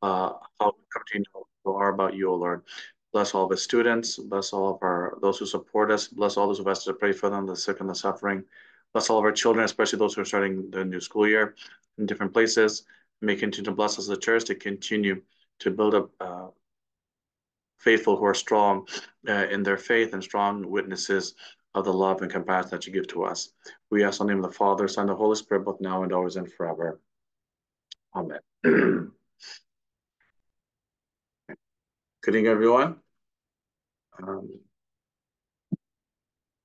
how we come to know more about you, O Lord. Bless all of the students. Bless all of our those who support us. Bless all those who have asked us to pray for them, the sick and the suffering. Bless all of our children, especially those who are starting the new school year in different places. May continue to bless us as a church to continue to build up faithful who are strong in their faith and strong witnesses of the love and compassion that you give to us. We ask in the name of the Father, Son, and the Holy Spirit, both now and always and forever. Amen. Good evening, everyone.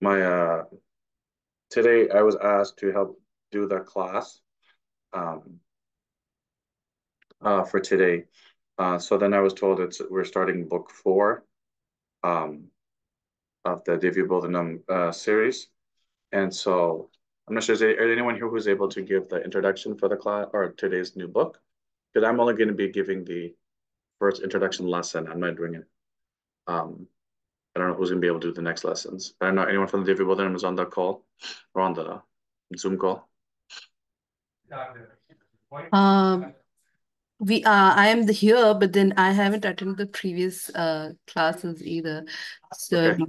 My today I was asked to help do the class um, for today. So then I was told we're starting book 4 um, of the Divya Bodhanam series. And so I'm not sure, is there anyone here who's able to give the introduction for the class or today's new book? Because I'm only going to be giving the first introduction lesson. I'm not doing it. I don't know who's going to be able to do the next lessons. I don't know anyone from the Divya Bodhanam is on the call or on the Zoom call. I am here, but then I haven't attended the previous classes either. So Okay.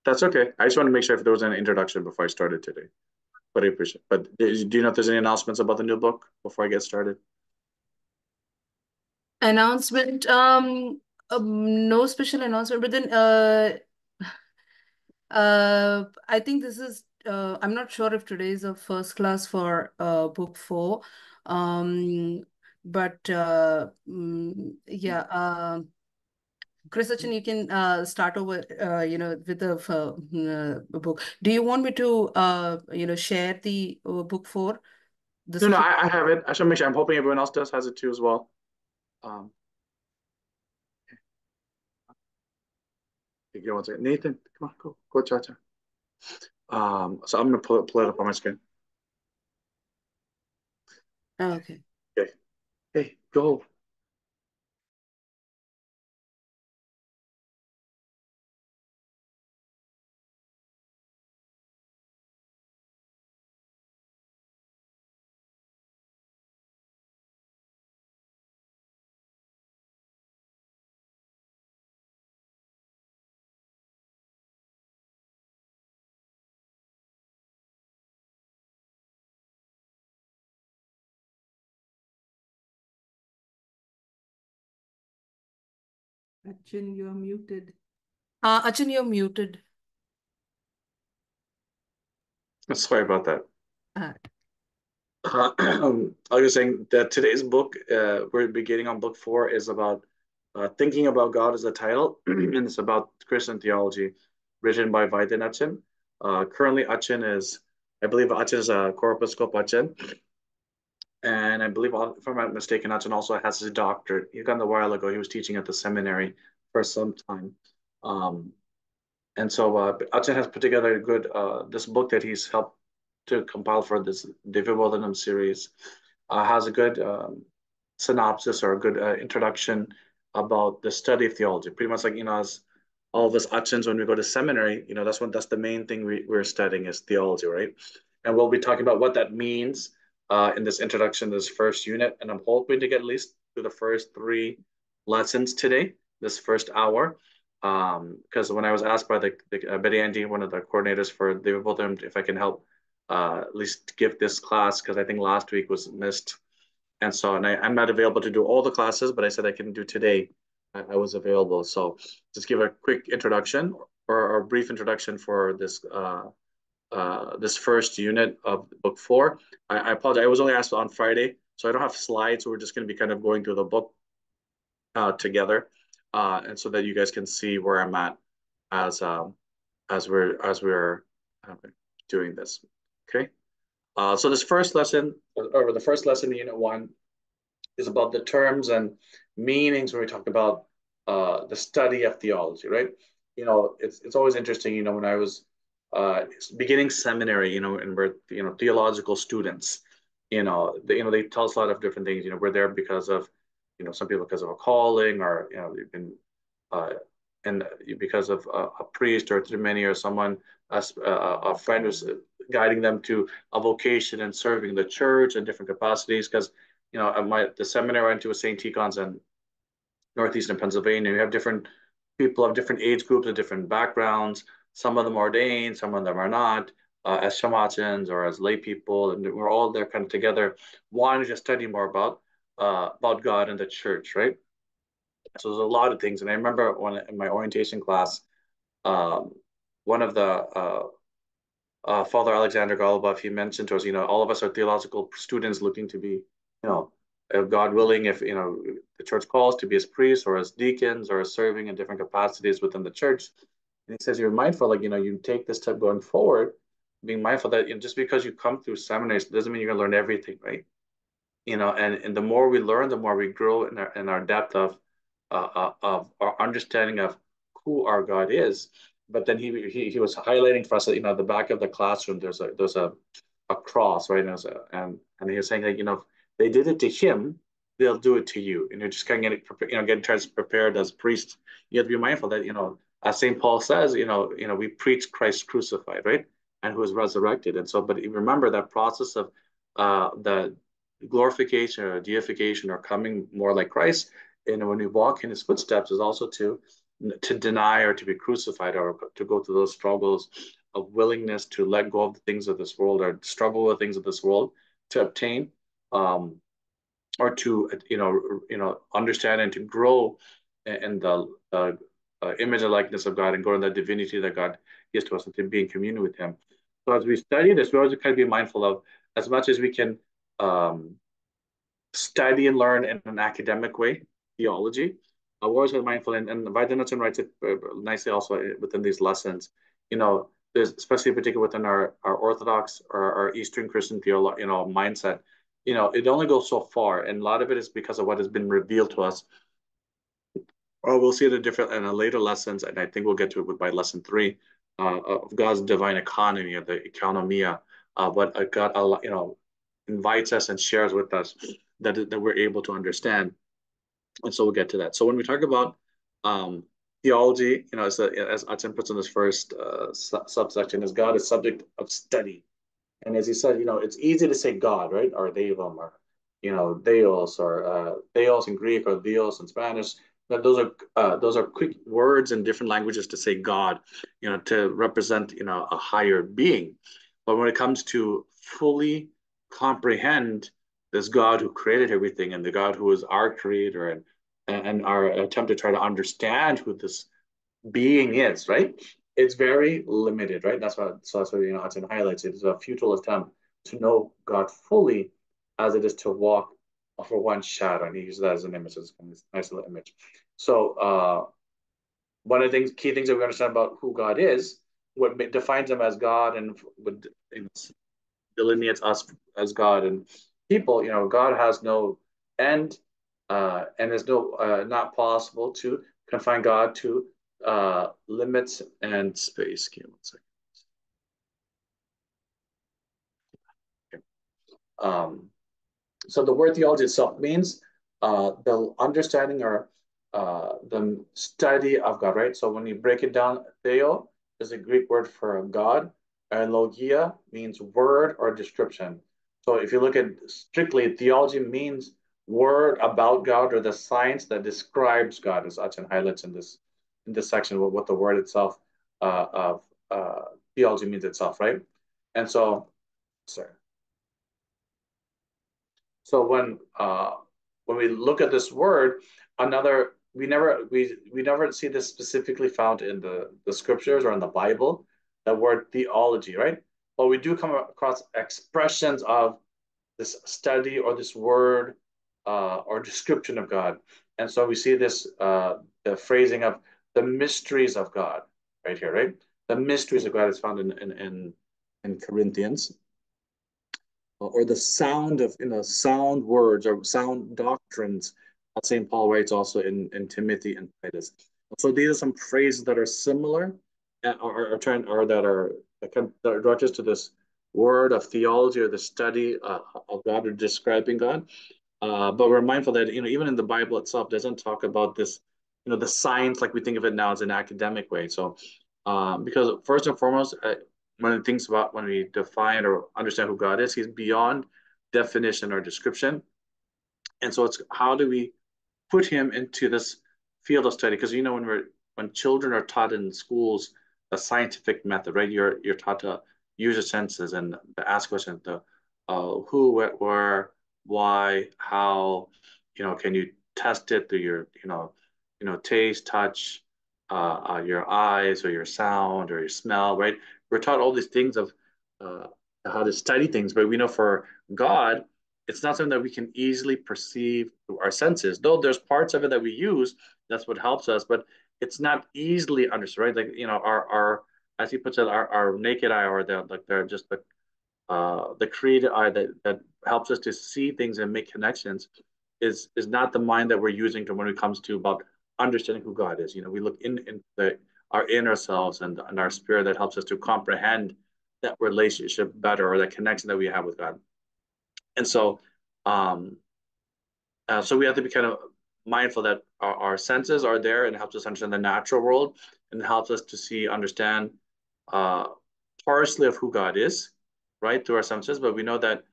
That's okay. I just want to make sure if there was an introduction before I started today. But I appreciate it. But do you know if there's any announcements about the new book before I get started? Announcement, no special announcement, but then I think this is I'm not sure if today is a first class for book 4. But yeah, Chris Achin, you can start over with the book. Do you want me to share the book 4? No, I have it. I should make sure. I'm hoping everyone else has it too as well. Give me one second. Nathan, come on, go, Chacha. So I'm gonna pull it up on my screen. Oh, okay. Okay. Hey, go. Achin, you're muted. Achin, you're muted. Sorry about that. Uh, I was saying that today's book, we're beginning on book 4, is about thinking about God as a title, and it's about Christian theology, written by Vaidyan Achin. Currently, I believe Achin is a Corpuscope Achin, and I believe, if I'm not mistaken, Achin also has his doctorate. He got it a while ago. He was teaching at the seminary for some time. Um, and so Achin has put together a good this book that he's helped to compile for this Divya Bodhanam series. Has a good synopsis or a good introduction about the study of theology. Pretty much like, as all of us Achins, when we go to seminary, that's the main thing we're studying is theology, right? And we'll be talking about what that means in this introduction, this first unit. And I'm hoping to get at least through the first 3 lessons today, this first hour. Because when I was asked by the Betty Andy, one of the coordinators for the both of them, if I can help at least give this class, because I think last week was missed. And so, I'm not available to do all the classes, but I said I can do today. I was available. So just give a quick introduction or a brief introduction for this first unit of book 4. I apologize. I was only asked on Friday, so I don't have slides. So we're just going to be kind of going through the book together, and so that you guys can see where I'm at as we're doing this. Okay. So this first lesson, or the first lesson in Unit 1, is about the terms and meanings when we talk about the study of theology, right? It's always interesting, when I was beginning seminary, and we're, theological students, they tell us a lot of different things. We're there because of, some people because of a calling, or, they've been, and because of a priest or through many, or someone, a friend who's guiding them to a vocation and serving the church in different capacities. Because the seminary I went to was St. Ticon's in northeastern Pennsylvania. You have different people of different age groups of different backgrounds. Some of them are ordained, some of them are not, as shamachans or as lay people, and we're all there kind of together, wanting to study more about God and the church, right? So there's a lot of things, and I remember when in my orientation class, um, one of the Father Alexander Golubov, he mentioned to us, all of us are theological students looking to be, God willing, if, the church calls to be as priests or as deacons or as serving in different capacities within the church. And he says, you're mindful, like, you take this step going forward, being mindful that, just because you come through seminaries doesn't mean you're going to learn everything, right? And the more we learn, the more we grow in our depth of our understanding of who our God is. But then he was highlighting for us that the back of the classroom there's a cross, right? And he was saying that if they did it to him, they'll do it to you. And you're just kind of getting trying to prepared as priests. You have to be mindful that as St. Paul says, we preach Christ crucified, right? And who is resurrected. And so, but remember that process of the glorification or deification or coming more like Christ, and when we walk in his footsteps is also to deny or to be crucified or to go through those struggles of willingness to let go of the things of this world or struggle with things of this world to obtain um, or to understand and to grow in the image and likeness of God and grow in the divinity that God gives to us and to be in communion with him. So as we study this, we always kind of be mindful of as much as we can um, study and learn in an academic way, theology. We're always mindful, and Vaidyanathan writes it nicely also within these lessons. There's especially particularly within our Orthodox or our Eastern Christian mindset. It only goes so far, and a lot of it is because of what has been revealed to us. Or we'll see it in the later lessons, and I think we'll get to it by lesson 3 of God's divine economy, of the economia, what God, invites us and shares with us that we're able to understand. And so we'll get to that. So when we talk about theology, as Achan puts in this first subsection, is God a subject of study? And as he said, it's easy to say God, right? Or Devam, or Deos, or Theos in Greek, or Dios in Spanish. But those are quick words in different languages to say God, to represent a higher being. But when it comes to fully comprehend this God who created everything and the God who is our creator and our attempt to try to understand who this being is, right? It's very limited, right? That's what Hudson highlights. It is a futile attempt to know God fully as it is to walk for one shadow. And he uses that as an image. It's a nice little image. So one of the key things that we understand about who God is, what defines him as God and what delineates us as God and people, God has no end, and there's not possible to confine God to limits and space. Give me one second. Okay. So the word theology itself means the understanding or the study of God, right? So when you break it down, theo is a Greek word for God, and logia means word or description. So if you look at strictly, theology means word about God or the science that describes God, as Achan highlights in this section, what the word itself of theology means itself, right? And so, sorry. So when we look at this word, another we never see this specifically found in the scriptures or in the Bible, the word theology, right? But we do come across expressions of this study or this word or description of God. And so we see this the phrasing of the mysteries of God right here, right? The mysteries of God is found in Corinthians, or the sound of sound words or sound doctrines that St. Paul writes also in Timothy and Titus. So these are some phrases that are similar or that are directed to this word of theology or the study of God or describing God. But we're mindful that even in the Bible itself doesn't talk about this, the science like we think of it now as an academic way. So because first and foremost, one of the things about when we define or understand who God is, he's beyond definition or description. And so it's how do we put him into this field of study? Because when children are taught in schools a scientific method, right? You're taught to use your senses and to ask questions, the who, what, where, why, how, can you test it through your, taste, touch, your eyes or your sound or your smell, right? We're taught all these things of uh, how to study things, but we know for God, it's not something that we can easily perceive through our senses. Though there's parts of it that we use, that's what helps us, but it's not easily understood, right? Like our as he puts it, our naked eye or they're just the creative eye that helps us to see things and make connections is not the mind that we're using to when it comes to about understanding who God is. We look in our inner selves and our spirit that helps us to comprehend that relationship better or that connection that we have with God. And um, so we have to be kind of mindful that our senses are there and helps us understand the natural world and helps us to see, understand uh, partially of who God is, right, through our senses. But we know that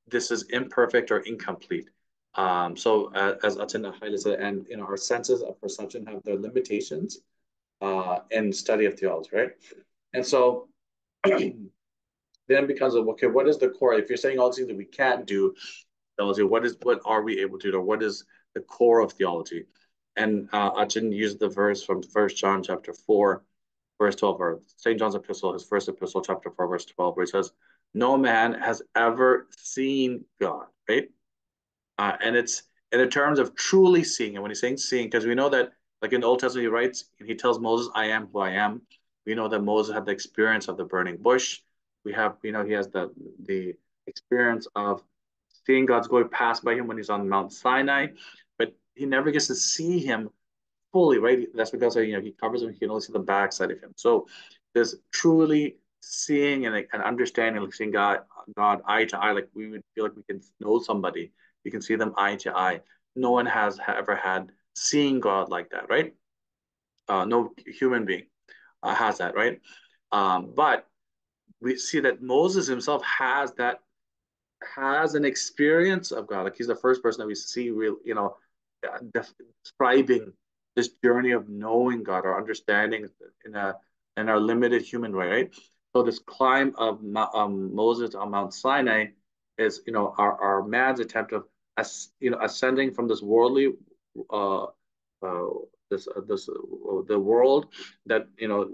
this is imperfect or incomplete. As Atin highlighted, and our senses of perception have their limitations in study of theology, right? And so then it becomes okay, what is the core? If you're saying all these things that we can't do, theology, what are we able to do, or what is the core of theology? And Achin used the verse from 1 John chapter 4, verse 12, or St. John's epistle, his first epistle, chapter 4, verse 12, where he says, no man has ever seen God, right? And it's in the terms of truly seeing. And when he's saying seeing, because we know that, like in the Old Testament, he writes, he tells Moses, I am who I am. We know that Moses had the experience of the burning bush. He has the experience of seeing God's glory pass by him when he's on Mount Sinai, but he never gets to see him fully, right? That's because he covers him. He can only see the backside of him. So there's truly seeing and understanding, like seeing God eye to eye, like we would feel like we can know somebody. We can see them eye to eye. No one has ever had seeing God like that, right? No human being has that, right? But we see that Moses himself has an experience of God. Like he's the first person that we see real, describing this journey of knowing God or understanding in our limited human way, right? So this climb of Moses on Mount Sinai is, our man's attempt of, ascending from this worldly, uh, uh, the world that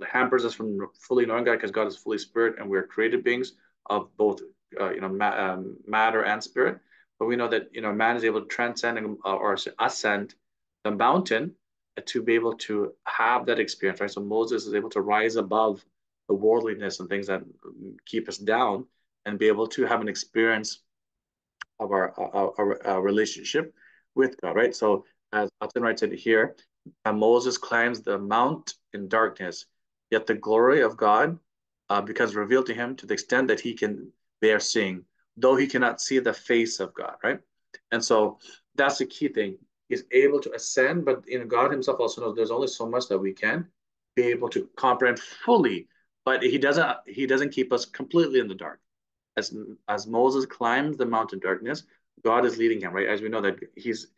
hampers us from fully knowing God because God is fully spirit and we're created beings of both matter and spirit. But we know that man is able to transcend or ascend the mountain to be able to have that experience, right? So Moses is able to rise above the worldliness and things that keep us down and be able to have an experience of our relationship with God, right? So as Atin writes it here, Moses climbs the mount in darkness, yet the glory of God becomes revealed to him to the extent that he can bear seeing, though he cannot see the face of God, right? And so that's the key thing. He's able to ascend, but God himself also knows there's only so much that we can be able to comprehend fully, but he doesn't keep us completely in the dark as Moses climbs the mountain darkness, God is leading him, right? As we know that he's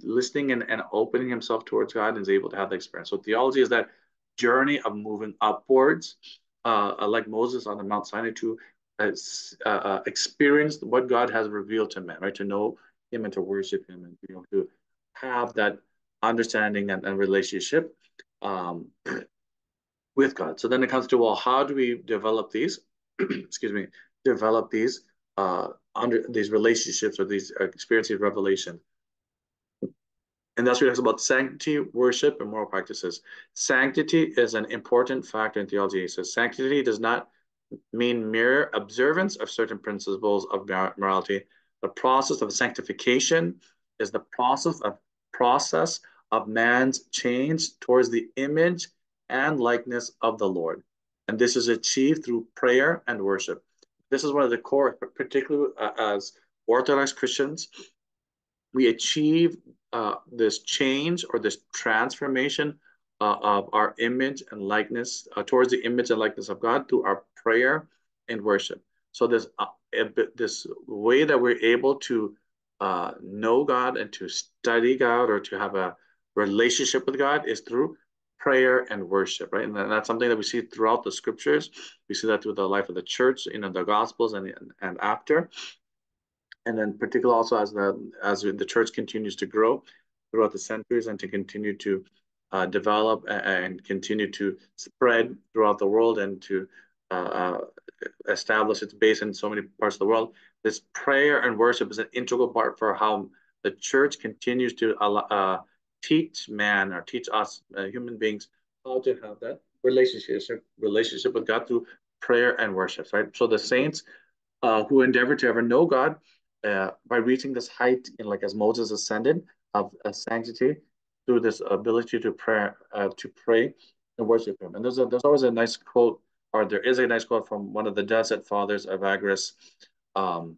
listening and opening himself towards God and is able to have the experience. So theology is that journey of moving upwards, like Moses on the Mount Sinai to experience what God has revealed to man, right? To know him and to worship him and to have that understanding and relationship um, with God. So then it comes to, well, how do we develop these? Excuse me, develop these under these relationships or these experiences of revelation. And that's what it talks about sanctity, worship, and moral practices. Sanctity is an important factor in theology. So sanctity does not mean mere observance of certain principles of morality. The process of sanctification is the process of man's change towards the image and likeness of the Lord. And this is achieved through prayer and worship. This is one of the core, particularly as Orthodox Christians, we achieve this change or this transformation of our image and likeness towards the image and likeness of God through our prayer and worship. So this way that we're able to know God and to study God or to have a relationship with God is through prayer and worship, right? And that's something that we see throughout the scriptures. We see that through the life of the church, the Gospels and after, and then particularly also as the church continues to grow throughout the centuries and to continue to develop and continue to spread throughout the world and to uh, uh, establish its base in so many parts of the world. This prayer and worship is an integral part for how the church continues to teach man or teach us human beings how to have that relationship with God through prayer and worship, right? So the saints who endeavored to ever know God by reaching this height in like as Moses ascended of sanctity through this ability to pray and worship Him. And there's always a nice quote, or there is a nice quote from one of the Desert Fathers of Agris, um,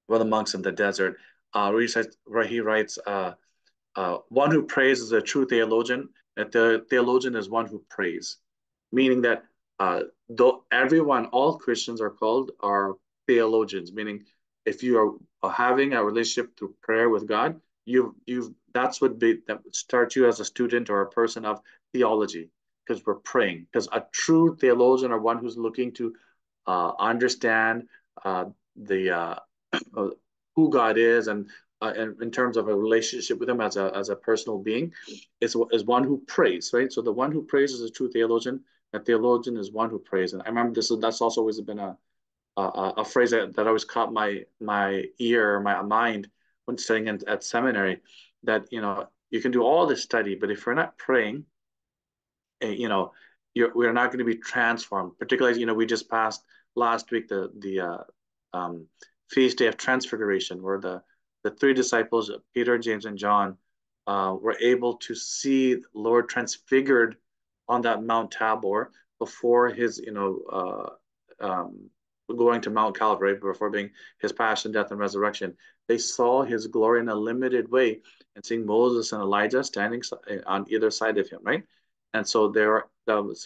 one of the monks in the desert, where he writes, one who prays is a true theologian, and the theologian is one who prays, meaning that though everyone, all Christians are theologians, meaning if you are having a relationship through prayer with God, you've that would start you as a student or a person of theology because we're praying. Because a true theologian or one who's looking to understand the who God is and in terms of a relationship with Him as a personal being, is one who prays, right? So the one who prays is a true theologian. A theologian is one who prays, and I remember that's also always been a phrase that always caught my ear, my mind when studying at seminary. That you can do all this study, but if you're not praying, you know, we're not going to be transformed. Particularly, we just passed last week the feast day of Transfiguration, where the three disciples, Peter, James, and John, were able to see the Lord transfigured on that Mount Tabor before his, going to Mount Calvary, before being his passion, death, and resurrection. They saw his glory in a limited way, and seeing Moses and Elijah standing on either side of him, right? And so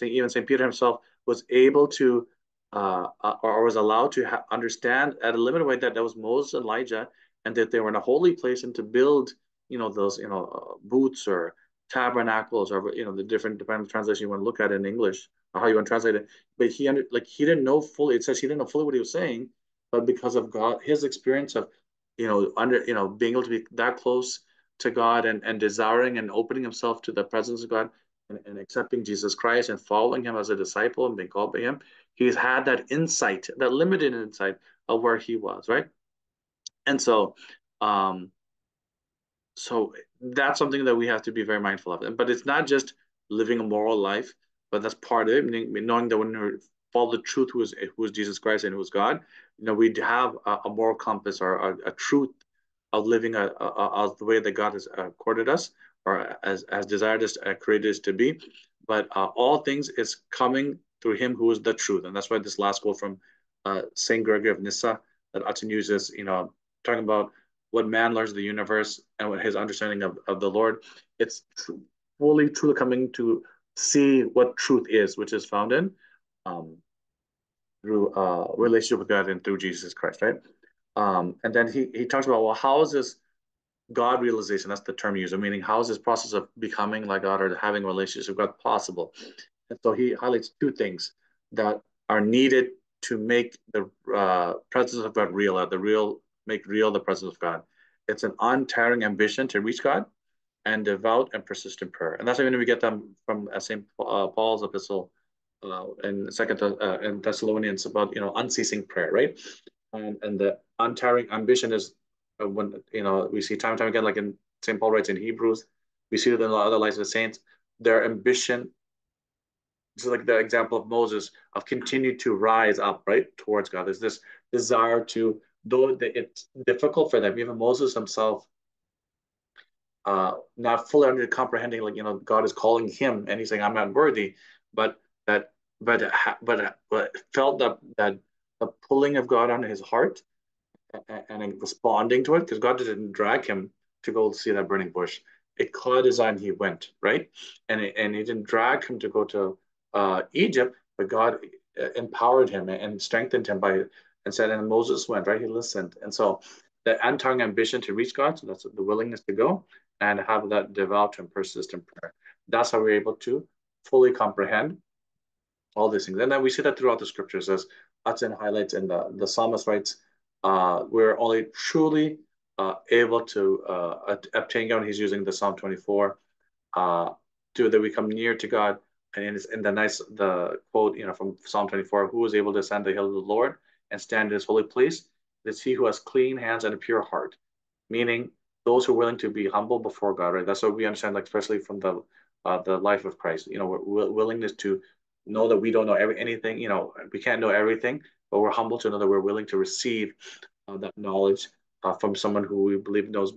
even St. Peter himself was able to, or was allowed to understand at a limited way that was Moses and Elijah, and that they were in a holy place and to build, those, booths or tabernacles or, the different, depending on the translation you want to look at in English or how you want to translate it. But he didn't know fully. It says he didn't know fully what he was saying, but because of God, his experience of, being able to be that close to God and desiring and opening himself to the presence of God and accepting Jesus Christ and following him as a disciple and being called by him, he's had that insight, that limited insight of where he was, right? And um, so that's something that we have to be very mindful of. But it's not just living a moral life, but that's part of it. Knowing that when we follow the truth, who is Jesus Christ and who is God, we have a moral compass or a truth of living the way that God has accorded us, or as desired us, created us to be. But all things is coming through Him who is the truth, and that's why this last quote from Saint Gregory of Nyssa that Achen uses, talking about what man learns of the universe and what his understanding of the Lord, it's fully truly coming to see what truth is, which is found in um, through relationship with God and through Jesus Christ, right? And then he talks about, well, how is this God realization? That's the term used, meaning how is this process of becoming like God or having a relationship with God possible? And so he highlights two things that are needed to make the presence of God real, make real the presence of God. It's an untiring ambition to reach God and devout and persistent prayer. And that's when we get them from St. Paul's epistle in Thessalonians about unceasing prayer, right? And the untiring ambition is when we see time and time again, like in St. Paul writes in Hebrews, we see it in the other lives of the saints, their ambition, just like the example of Moses, of continue to rise up, right, towards God. There's this desire to, though it's difficult for them, even Moses himself, not fully under comprehending, like, God is calling him and he's saying, I'm not worthy, but that, but felt that the pulling of God on his heart and responding to it, because God didn't drag him to go see that burning bush. It caught his eye and he went, right? And he didn't drag him to go to Egypt, but God empowered him and strengthened him and Moses went, right? He listened. And so the untongue ambition to reach God, so that's the willingness to go, and have that devout and persistent prayer. That's how we're able to fully comprehend all these things. And then we see that throughout the scriptures, as Hudson highlights and the psalmist writes, we're only truly able to obtain God. He's using the Psalm 24 to that we come near to God. And in the quote, from Psalm 24, who is able to ascend the hill of the Lord and stand in his holy place? It's he who has clean hands and a pure heart, meaning those who are willing to be humble before God, right? That's what we understand, like especially from the life of Christ. Willingness to know that we don't know anything. We can't know everything, but we're humble to know that we're willing to receive that knowledge from someone who we believe knows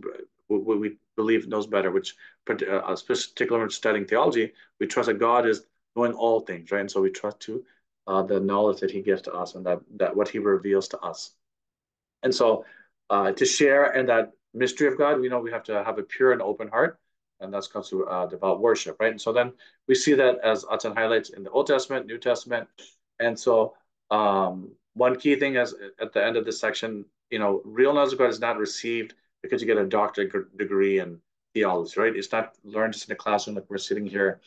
better. Which, particularly when studying theology, we trust that God is knowing all things, right? And so we trust to the knowledge that He gives to us, and that what He reveals to us. And so, to share in that mystery of God, we know we have to have a pure and open heart, and that's comes through devout worship, right? And so then we see that as Atan highlights in the Old Testament, New Testament, and so one key thing is at the end of this section, real knowledge of God is not received because you get a doctorate degree in theology, right? It's not learned just in a classroom like we're sitting here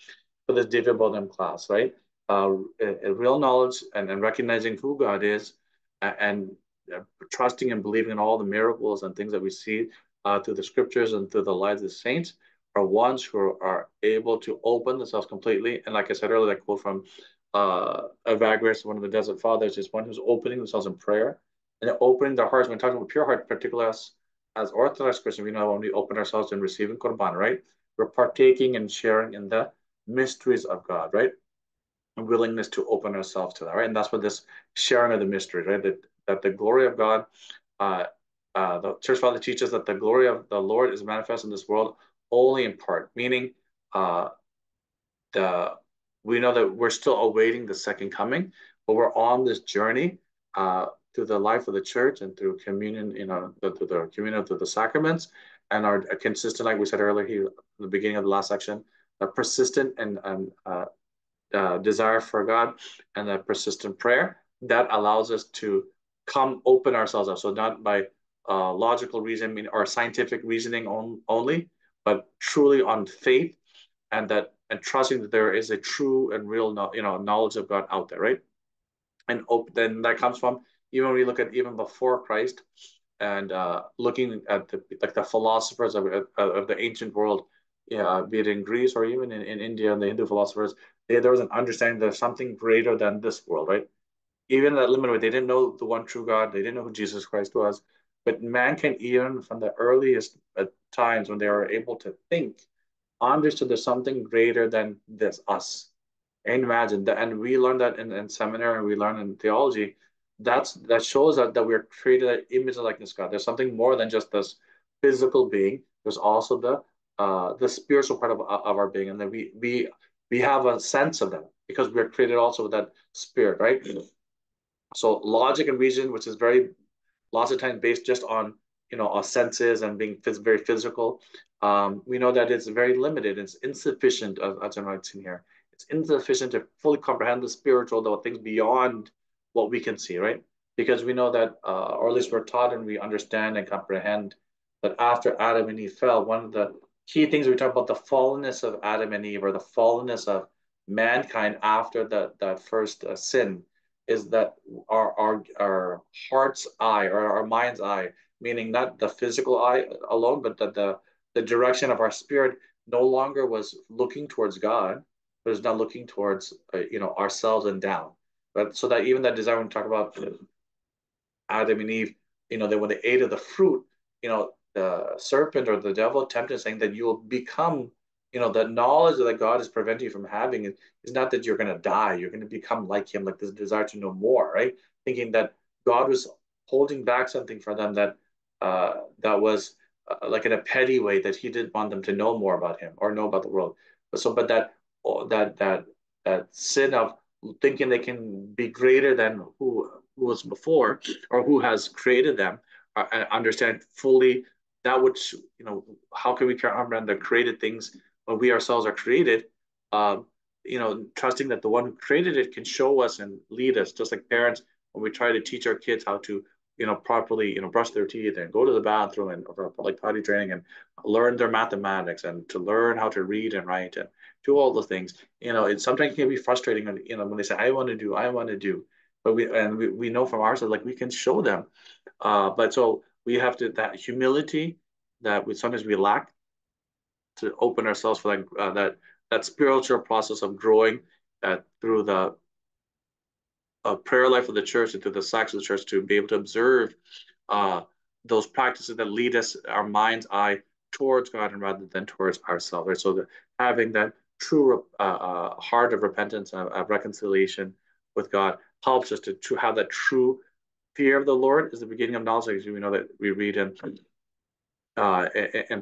for this David Bodham class, right? A real knowledge and recognizing who God is and trusting and believing in all the miracles and things that we see through the scriptures and through the lives of the saints are ones who are able to open themselves completely. And like I said earlier, that quote from Evagrius, one of the Desert Fathers, is one who's opening themselves in prayer and opening their hearts. When talking about pure heart, particularly as Orthodox Christians, we know when we open ourselves in receiving Qurban, right? We're partaking and sharing in the mysteries of God, right? A willingness to open ourselves to that, right? And that's what this sharing of the mysteries, right? That the glory of God, the Church Father teaches that the glory of the Lord is manifest in this world only in part, meaning the we know that we're still awaiting the second coming, but we're on this journey through the life of the church and through communion, through the communion through the sacraments, and are consistent, like we said earlier here, at the beginning of the last section, a persistent and desire for God and a persistent prayer that allows us to open ourselves up. So not by logical reasoning or scientific reasoning only, but truly on faith and trusting that there is a true and real knowledge of God out there, right? And then that comes from even when we look at even before Christ and looking at the philosophers of the ancient world, be it in Greece or even in India and the Hindu philosophers, there was an understanding there's something greater than this world, right? Even that limited way, they didn't know the one true God, they didn't know who Jesus Christ was, but man can even from the earliest times when they were able to think, understood there's something greater than this us. And imagine that, and we learned that in seminary, and we learn in theology. That shows that we're created an image and likeness of God. There's something more than just this physical being. There's also the spiritual part of our being, and then we have a sense of that because we're created also with that spirit, right? So logic and reason, which is very lots of times based just on our senses and being very physical. We know that it's very limited. It's insufficient, as I'm writing here. It's insufficient to fully comprehend the spiritual, the things beyond what we can see, right? Because we know that, or at least we're taught and we understand and comprehend that after Adam and Eve fell, one of the key things we talk about the fallenness of Adam and Eve or the fallenness of mankind after that first sin is that our heart's eye or our mind's eye, meaning not the physical eye alone, but that the direction of our spirit no longer was looking towards God, but is now looking towards ourselves and down. But so that even that desire when we talk about Adam and Eve, that when they ate of the fruit, the serpent or the devil tempted saying that you will become, the knowledge that God is preventing you from having is not that you're going to die, you're going to become like him, like this desire to know more, right? Thinking that God was holding back something for them that was like in a petty way that he didn't want them to know more about him or know about the world. But that sin of thinking they can be greater than who was before or who has created them, understand fully that which how can we comprehend the created things when we ourselves are created? Trusting that the one who created it can show us and lead us, just like parents when we try to teach our kids how to properly, brush their teeth and go to the bathroom and for like potty training and learn their mathematics and to learn how to read and write and do all the things. It sometimes can be frustrating when they say, I want to do, but we know from ourselves, like we can show them. But so we have to, that humility that sometimes we lack, to open ourselves for that spiritual process of growing through the prayer life of the church and through the sacraments of the church, to be able to observe uh, those practices that lead us, our mind's eye, towards God and rather than towards ourselves. Right? So having that true heart of repentance and of reconciliation with God helps us to have that true fear of the Lord is the beginning of knowledge, as we know that we read in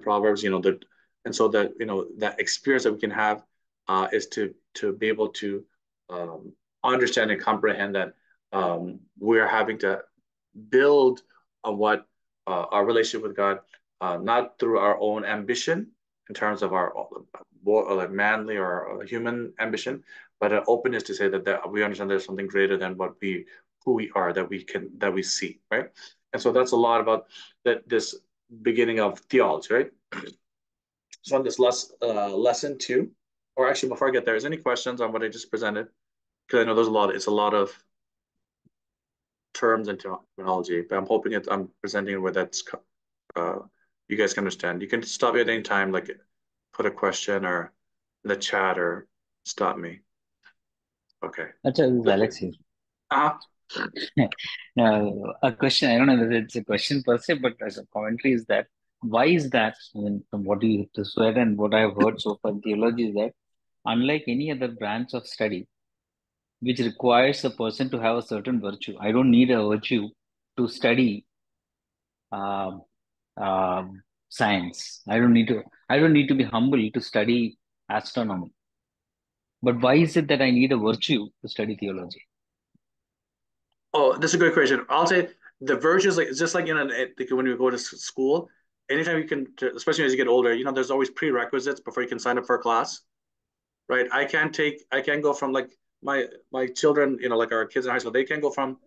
Proverbs. And so that that experience that we can have is to be able to um, understand and comprehend that we're having to build on what our relationship with God, not through our own ambition in terms of our more like manly or human ambition, but an openness to say that we understand there's something greater than who we are, that we see, right? And so that's a lot about this beginning of theology, right? So on this lesson two, or actually before I get there, is any questions on what I just presented? Because I know it's a lot of terms and terminology, but I'm hoping I'm presenting it where uh, you guys can understand. You can stop me at any time, like put a question or in the chat or stop me. Okay. Acha, this is Alex here. Uh, Now, a question, I don't know whether it's a question per se, but as a commentary is that, why is that? I mean, from what you just said and what I've heard so far in theology is that, unlike any other branch of study, which requires a person to have a certain virtue, I don't need a virtue to study um, science. I don't need to be humble to study astronomy. But why is it that I need a virtue to study theology? oh, that's a good question. I'll say the virtues, like it's just like like when you go to school, anytime you can, especially as you get older, there's always prerequisites before you can sign up for a class, right? I can't go from like my children, like our kids in high school, they can't go from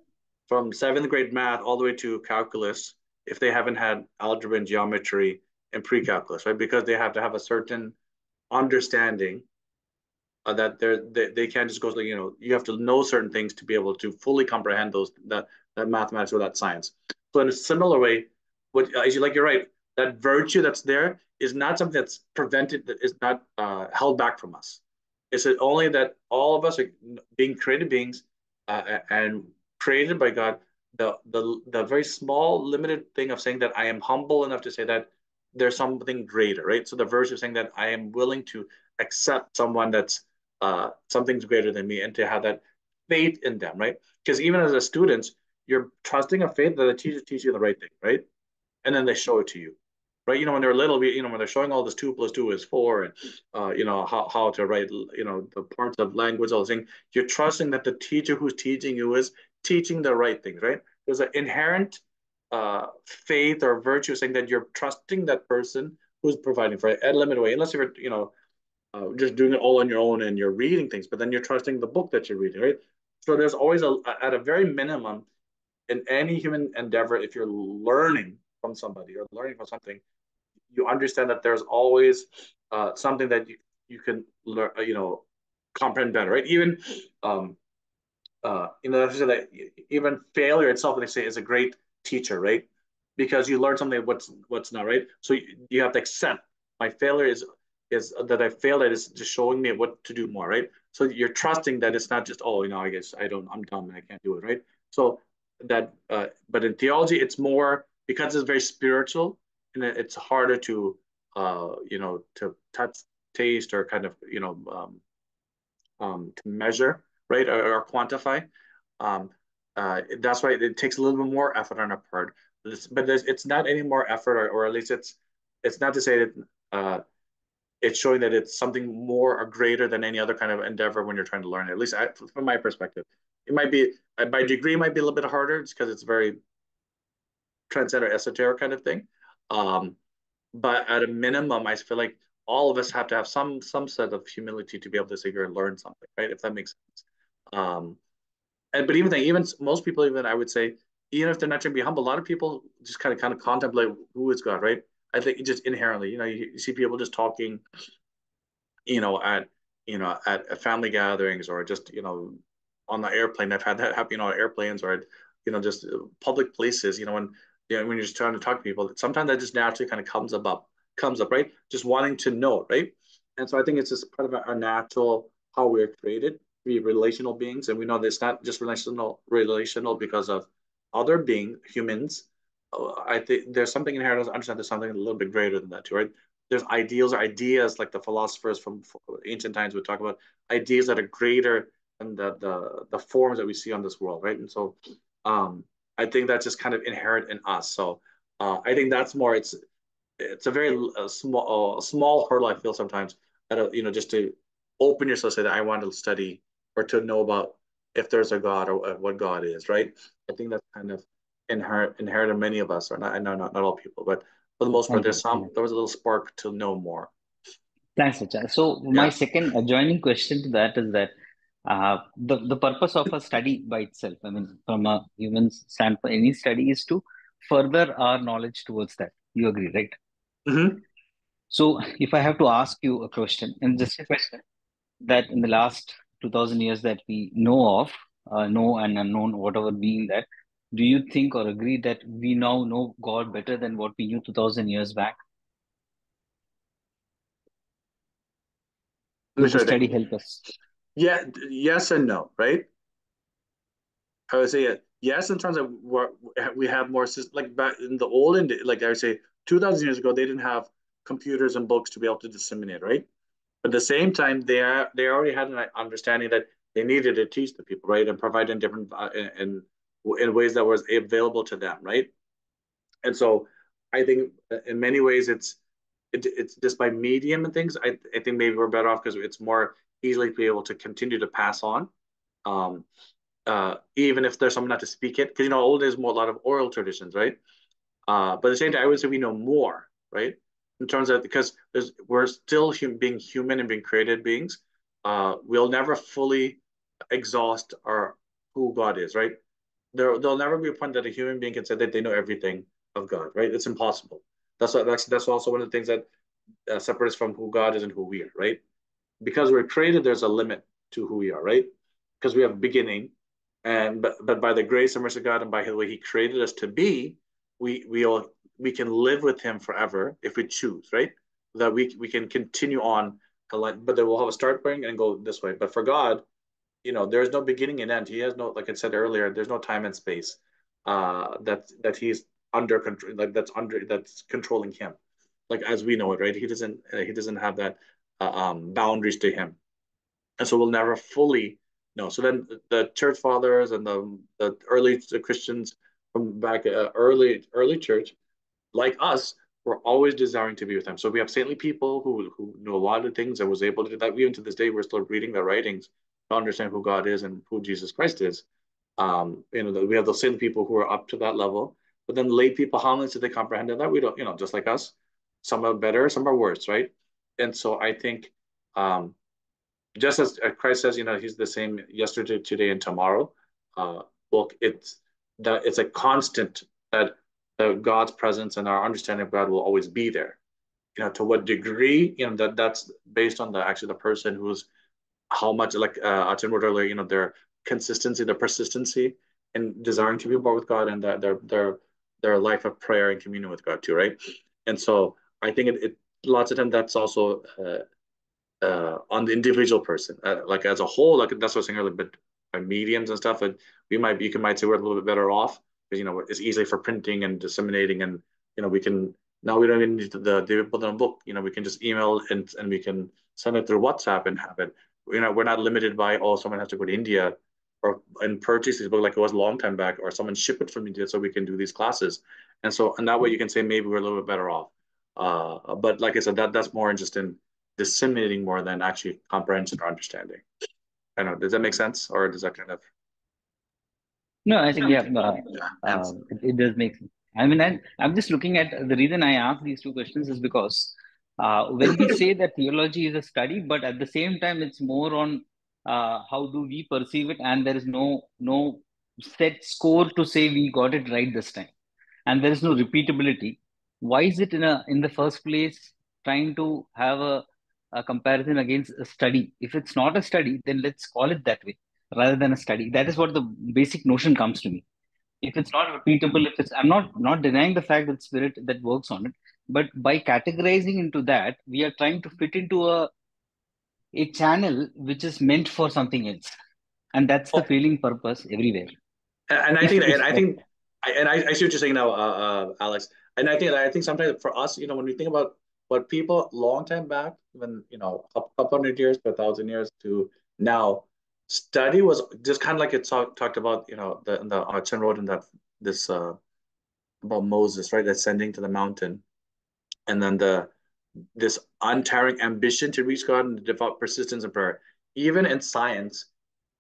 seventh grade math all the way to calculus if they haven't had algebra and geometry and pre-calculus, right? Because they have to have a certain understanding that they can't just go like, you have to know certain things to be able to fully comprehend that mathematics or that science. So in a similar way, as you like, you're right, that virtue that's there is not something that's prevented, that is not held back from us. It's only that all of us are being created beings and created by God. The very small limited thing of saying that I am humble enough to say that there's something greater, right? So the virtue of saying that I am willing to accept someone that's something's greater than me, and to have that faith in them, right? Because even as a student, you're trusting a faith that the teacher teaches you the right thing, right? And then they show it to you, right? When they're little, when they're showing all this 2 + 2 is 4, and how to write, the parts of language, all those things. You're trusting that the teacher who's teaching you is teaching the right things, right? There's an inherent faith or virtue saying that you're trusting that person who's providing for it at a limited way, unless you're, just doing it all on your own and you're reading things, but then you're trusting the book that you're reading, right? So there's always at a very minimum in any human endeavor, if you're learning from somebody or learning from something, you understand that there's always something that you can learn, comprehend better, right? Even that even failure itself, they say, is a great teacher, right? Because you learn something what's not right. So you have to accept my failure is that I failed at, is just showing me what to do more, right? So you're trusting that it's not just, oh, I guess I'm dumb and I can't do it, right? So but in theology, it's more, because it's very spiritual, and it's harder to touch, taste, or kind of to measure, right, or quantify. Um, that's why it takes a little bit more effort on our part. But it's not any more effort, or at least it's not to say that it's showing that it's something more or greater than any other kind of endeavor when you're trying to learn it. At least from my perspective, it might be by degree, it might be a little bit harder just because it's very transcendent, esoteric kind of thing. Um, but at a minimum, I feel like all of us have to have some set of humility to be able to say you're learn something, right? If that makes sense. But even most people, even I would say, even if they're not trying to be humble, a lot of people just kind of contemplate who is God, right? I think just inherently, you see people just talking, you know, at at family gatherings, or just on the airplane. I've had that happen, on airplanes, or just public places. When you're just trying to talk to people, sometimes that just naturally kind of comes up, right? Just wanting to know, right? And so I think it's just part of our natural how we're created to be relational beings, and we know that it's not just relational because of other humans. I think there's something inherent. I understand there's something a little bit greater than that too, right? There's ideals or ideas, like the philosophers from ancient times would talk about, ideas that are greater than the forms that we see on this world, right? And so I think that's just kind of inherent in us. So I think that's more. It's a very small hurdle, I feel sometimes, just to open yourself, say that I want to study or to know about if there's a God, or what God is, right? I think that's kind of inherent in many of us, or not, not all people, but for the most part, Thank you. there was a little spark to know more. Thanks, Acha. So my Yeah. second adjoining question to that is that the purpose of a study by itself, I mean, from a human standpoint, any study is to further our knowledge towards that. You agree, right? Hmm. So if I have to ask you a question, and just a question that in the last 2000 years that we know of, know and unknown, whatever being that, do you think or agree that we now know God better than what we knew 2000 years back? Let me Did the try to study think. help us? Yeah, yes and no, right? I would say yes in terms of what we have more like back in the olden days, like I would say 2000 years ago, they didn't have computers and books to be able to disseminate, right? But at the same time, they already had an understanding that they needed to teach the people, right, and provide in different in ways that was available to them, right? And so I think in many ways it's just by medium and things. I think maybe we're better off because it's more easily to be able to continue to pass on. Um, Even if there's someone not to speak it, because old days more a lot of oral traditions, right? But at the same time, I would say we know more, right? In terms of, because we're still being human and being created beings. We'll never fully exhaust our who God is, right? There'll never be a point that a human being can say that they know everything of God, right? It's impossible. That's also one of the things that separates us from who God is and who we are, right? Because we're created, there's a limit to who we are, right? Because we have a beginning, and but by the grace and mercy of God and by the way He created us to be, we can live with Him forever if we choose, right? That we can continue on, but then we'll have a start point and go this way. But for God, there's no beginning and end. He has no, like I said earlier, there's no time and space that He's under control, like that's controlling Him, like as we know it, right? He doesn't have that boundaries to Him, and so we'll never fully know. So then the church fathers and the early Christians from back early church, like us, were always desiring to be with Him. So we have saintly people who knew a lot of things and was able to do that. Even to this day, we're still reading their writings to understand who God is and who Jesus Christ is. We have those saintly people who are up to that level, but then lay people, how much do they comprehend that? We don't, just like us, some are better, some are worse, right? And so I think um, just as Christ says, He's the same yesterday, today, and tomorrow. Uh, well, it's a constant that God's presence and our understanding of God will always be there. To what degree, that's based on the person who's how much, like Achin wrote earlier, their consistency, their persistency, and desiring to be more with God, and their life of prayer and communion with God too, right? And so I think it lots of times that's also on the individual person, like as a whole, like that's what I was saying earlier, but by mediums and stuff, and you might say we're a little bit better off because it's easy for printing and disseminating, and we can now we don't even need the put in a book, we can just email and we can send it through WhatsApp and have it. We're not limited by someone has to go to India or and purchase this book like it was a long time back, or someone ship it from India so we can do these classes, and that way you can say maybe we're a little bit better off. But like I said, that's more just in disseminating more than actually comprehension or understanding. I don't know. Does that make sense, or does that kind of No, I think, yeah, answer? it does make sense. I mean, I'm just looking at the reason I ask these two questions is because when we say that theology is a study, but at the same time, it's more on how do we perceive it, and there is no set score to say we got it right this time, and there is no repeatability. Why is it in the first place trying to have a comparison against a study? If it's not a study, then let's call it that way rather than a study. That is what the basic notion comes to me. If it's not repeatable, if it's, I'm not denying the fact that spirit that works on it, but by categorizing into that, we are trying to fit into a channel which is meant for something else, and that's the Oh, failing purpose everywhere. and I If think, if I see what you're saying now, Alex. And I think sometimes for us, when we think about what people long time back, even a couple hundred years to 1,000 years to now, study was just kind of like it talked about, the Archen Road and that this about Moses, right, ascending to the mountain, and then this untiring ambition to reach God and the devout persistence in prayer. Even in science,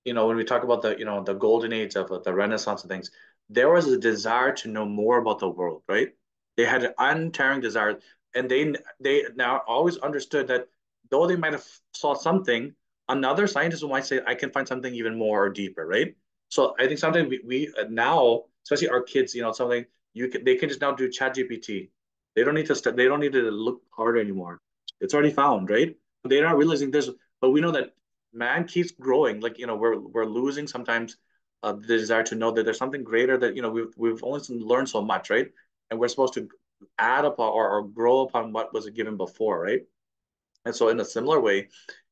when we talk about the golden age of the Renaissance and things, there was a desire to know more about the world, right? They had an untiring desire, and they now always understood that though they might have saw something, another scientist might say, I can find something even more or deeper, right? So I think sometimes we now, especially our kids, something they can just now do chat GPT. They don't need to look hard anymore. It's already found, right? They're not realizing this, but we know that man keeps growing. Like, we're losing sometimes the desire to know that there's something greater that, we've only learned so much, right? And we're supposed to add upon or grow upon what was given before, right? And so in a similar way,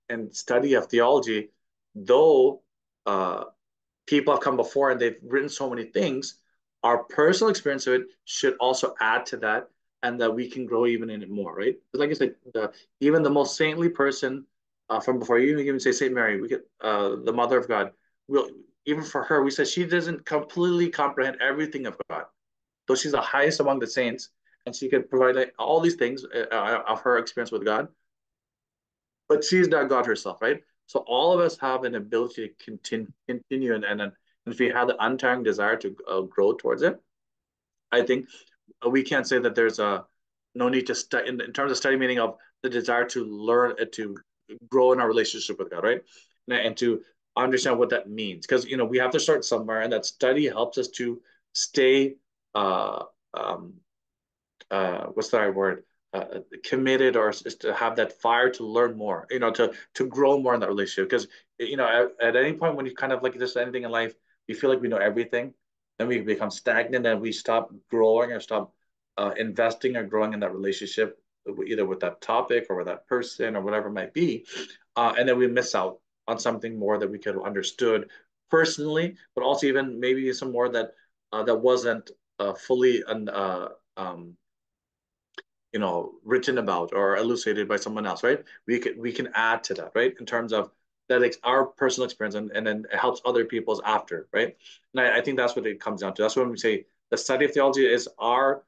in study of theology, though uh, people have come before and they've written so many things, our personal experience of it should also add to that, and that we can grow even in it more, right? Like I said, even the most saintly person from before, you even say Saint Mary, we get the Mother of God. We'll even for her, we said she doesn't completely comprehend everything of God, though she's the highest among the saints, and she could provide like all these things of her experience with God, but she's not God herself, right? So all of us have an ability to continue, and if we have the untiring desire to grow towards it, I think we can't say that there's a no need to study in terms of study, meaning of the desire to learn to grow in our relationship with God, right? And to understand what that means, because we have to start somewhere, and that study helps us to stay uh, um, what's the right word, committed, or just to have that fire to learn more, to grow more in that relationship. Because at any point when you kind of like just anything in life, you feel like we know everything, then we become stagnant and we stop growing or stop investing or growing in that relationship, either with that topic or with that person or whatever it might be, and then we miss out on something more that we could have understood personally, but also even maybe some more that wasn't fully um, written about or elucidated by someone else, right? We can add to that, right? In terms of that, our personal experience, and then it helps other people's after, right? And I think that's what it comes down to. That's when we say the study of theology is our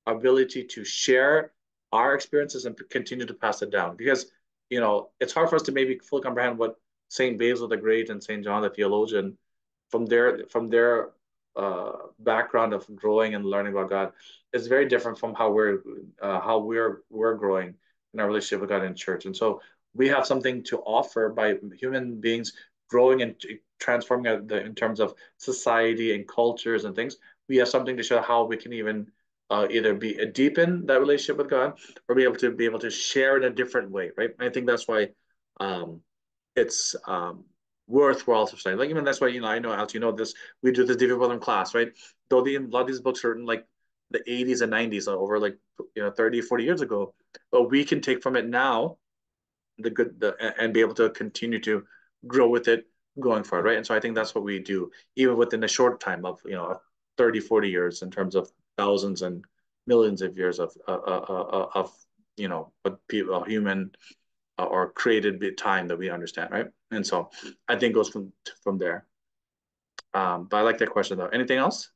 ability to share our experiences and continue to pass it down. Because it's hard for us to maybe fully comprehend what Saint Basil the Great and Saint John the theologian, from their background of growing and learning about God, is very different from how we're growing in our relationship with God in church. And so we have something to offer by human beings growing and transforming in terms of society and cultures and things. We have something to show how we can even either be deepen that relationship with God, or be able to share in a different way, right? And I think that's why um, it's worthwhile to study. Like, even that's why, I know, Alex, this, we do this DV program class, right? Though a lot of these books are in like the 80s and 90s, over like 30, 40 years ago, but we can take from it now and be able to continue to grow with it going forward, right? And so I think that's what we do, even within a short time of 30, 40 years, in terms of thousands and millions of years of a human or created time that we understand, right? And so I think it goes from there. But I like that question though. Anything else?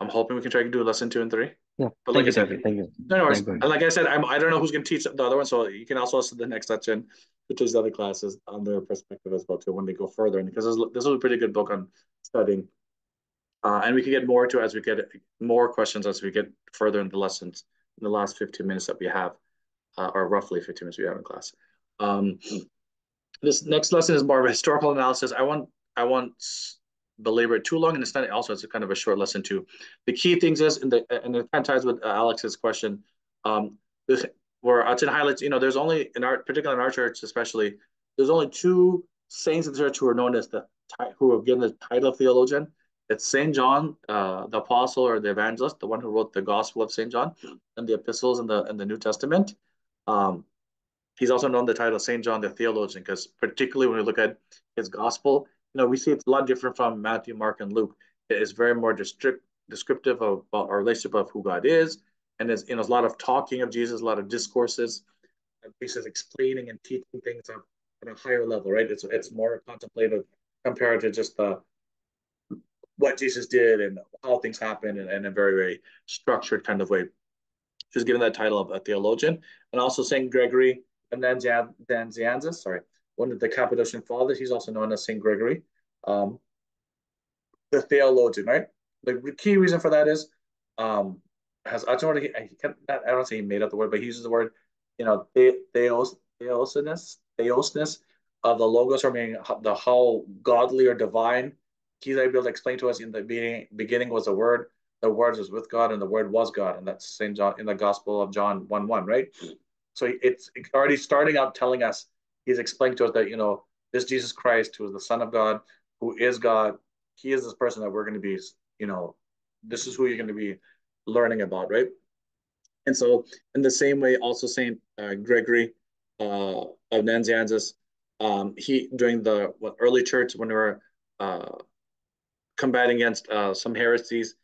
I'm hoping we can try to do lesson 2 and 3. Yeah, But like thank I you, said, thank you, thank you. no worries. Very good. And like I said, I don't know who's going to teach the other one, so you can also listen to the next section, which is the other classes on their perspective as well too, when they go further. And because this was a pretty good book on studying, and we can get more to as we get more questions as we get further in the lessons in the last 15 minutes that we have, or roughly 15 minutes we have in class. Um, this next lesson is more of a historical analysis. I want belabor it too long, and it's not also it's a kind of a short lesson too. The key things is and it kind of ties with Alex's question. Um, this, where Achen highlights, there's only in our particularly in our church especially, there's only two saints of the church who are known as who are given the title of theologian. It's Saint John, the apostle or the evangelist, the one who wrote the Gospel of Saint John and the epistles in the New Testament. Um, he's also known the title Saint John the theologian because particularly when we look at his gospel, we see it's a lot different from Matthew, Mark, and Luke. It is very more descriptive of our relationship of who God is, and there's a lot of talking of Jesus, a lot of discourses, and Jesus explaining and teaching things at a higher level, right? It's more contemplative compared to just what Jesus did and how things happen in a very, very structured kind of way. She's given that title of a theologian. And also St. Gregory and then Nazianzus, sorry, one of the Cappadocian fathers, he's also known as St. Gregory, um, the theologian, right? The key reason for that is, I don't say he made up the word, but he uses the word, theosness of the logos, or meaning the how godly or divine. He's able to explain to us in the beginning was the word was with God, and the word was God, and that's Saint John in the Gospel of John 1:1, right? So it's already starting out telling us, he's explaining to us that this Jesus Christ, who is the Son of God, who is God, he is this person that we're going to be, this is who you're going to be learning about, right? And so, in the same way, also Saint Gregory of Nazianzus, he during the early church when we were combating against some heresies,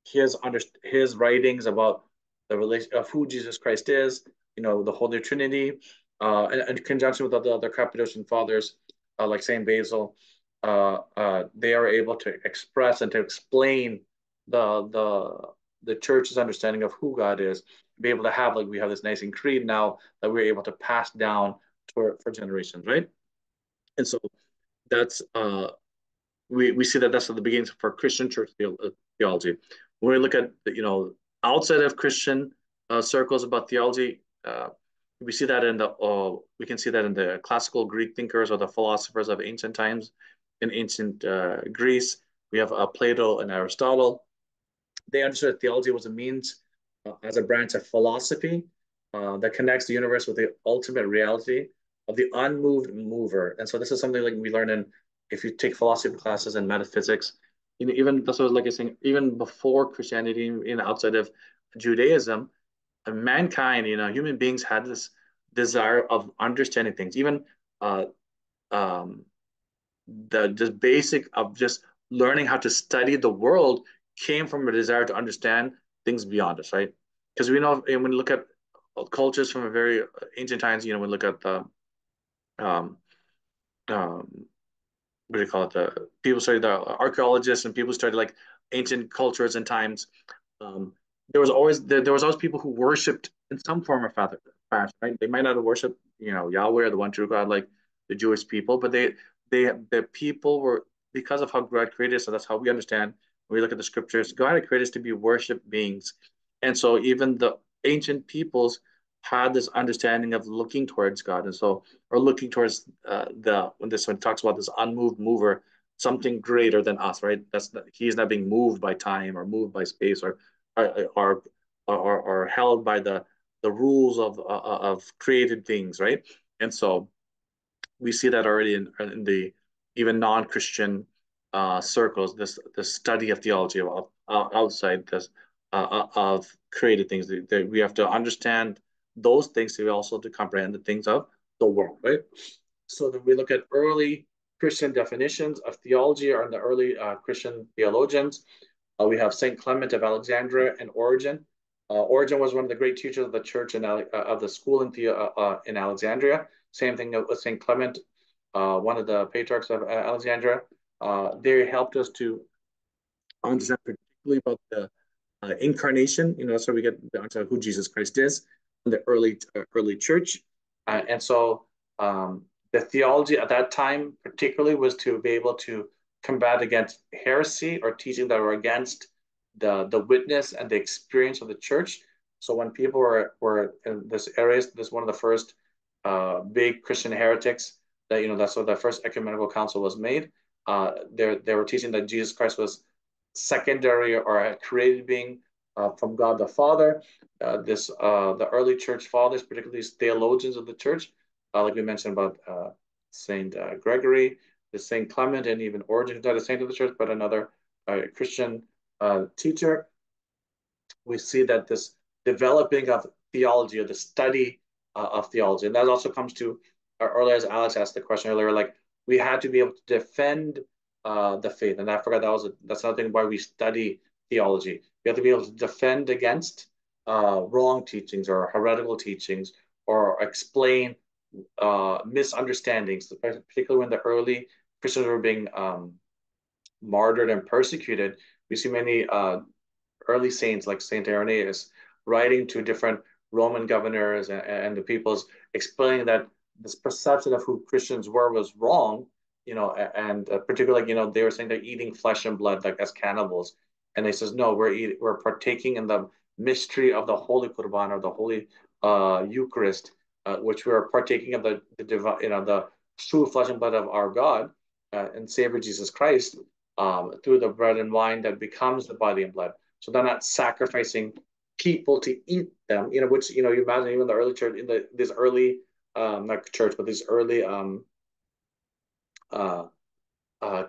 his writings about the relation of who Jesus Christ is, the Holy Trinity, in conjunction with the other Cappadocian fathers like Saint Basil, they are able to express and to explain the church's understanding of who God is, be able to have we have this Nicene Creed now that we're able to pass down for generations, right? And so that's we see that that's at the beginnings for Christian church theology. When we look at outside of Christian circles about theology, we see that we can see that in the classical Greek thinkers or the philosophers of ancient times in ancient Greece. We have Plato and Aristotle. They understood that theology was a means as a branch of philosophy that connects the universe with the ultimate reality of the unmoved mover. And so this is something like we learn if you take philosophy classes and metaphysics, even that's what like I was saying, even before Christianity, outside of Judaism, mankind, human beings had this desire of understanding things, even uh, um, the just basic of just learning how to study the world came from a desire to understand things beyond us, right? Because we know when we look at cultures from a very ancient times, we look at the um, um, what do you call it? The people study the archaeologists and people study like ancient cultures and times. Um, there was always people who worshipped in some form or fashion, right? They might not have worshipped, Yahweh or the one true God like the Jewish people, but the people were because of how God created us. So that's how we understand when we look at the scriptures. God had created us to be worship beings, and so even the ancient peoples had this understanding of looking towards God, and so or looking towards when this one talks about this unmoved mover, something greater than us, right? He's not being moved by time or moved by space or or held by the rules of created things, right? And so we see that already in the even non-Christian circles. This study of theology outside this of created things. That we have to understand those things to also to comprehend the things of the world, right? So then we look at early Christian definitions of theology or in the early Christian theologians. We have Saint Clement of Alexandria and Origen. Origen was one of the great teachers of the church of the school in Alexandria. Same thing with Saint Clement, one of the patriarchs of Alexandria. They helped us to understand particularly about the incarnation. So we get down to who Jesus Christ is in the early church, and so the theology at that time, particularly, was to be able to combat against heresy or teaching that were against the witness and the experience of the church. So when people were in this area, this is one of the first big Christian heretics that that's what the first ecumenical council was made. they were teaching that Jesus Christ was secondary or a created being from God the Father. The early church fathers, particularly theologians of the church, like we mentioned about Saint Gregory, the Saint Clement, and even Origen, who's not a saint of the church, but another Christian teacher. We see that this developing of theology or the study of theology, and that also comes to earlier, as Alex asked the question earlier, like we had to be able to defend the faith, and I forgot that's another thing why we study theology. We have to be able to defend against wrong teachings or heretical teachings, or explain misunderstandings, particularly when the early Christians were being martyred and persecuted. We see many early saints like Saint Irenaeus writing to different Roman governors and the peoples, explaining that this perception of who Christians were was wrong, and particularly, they were saying they're eating flesh and blood like as cannibals, and they says no, we're partaking in the mystery of the Holy Qurban, or the Holy Eucharist, which we are partaking of the divine, the true flesh and blood of our God and Savior Jesus Christ, through the bread and wine that becomes the body and blood. So they're not sacrificing people to eat them, which, you imagine even the early church, this early, not church, but these early uh,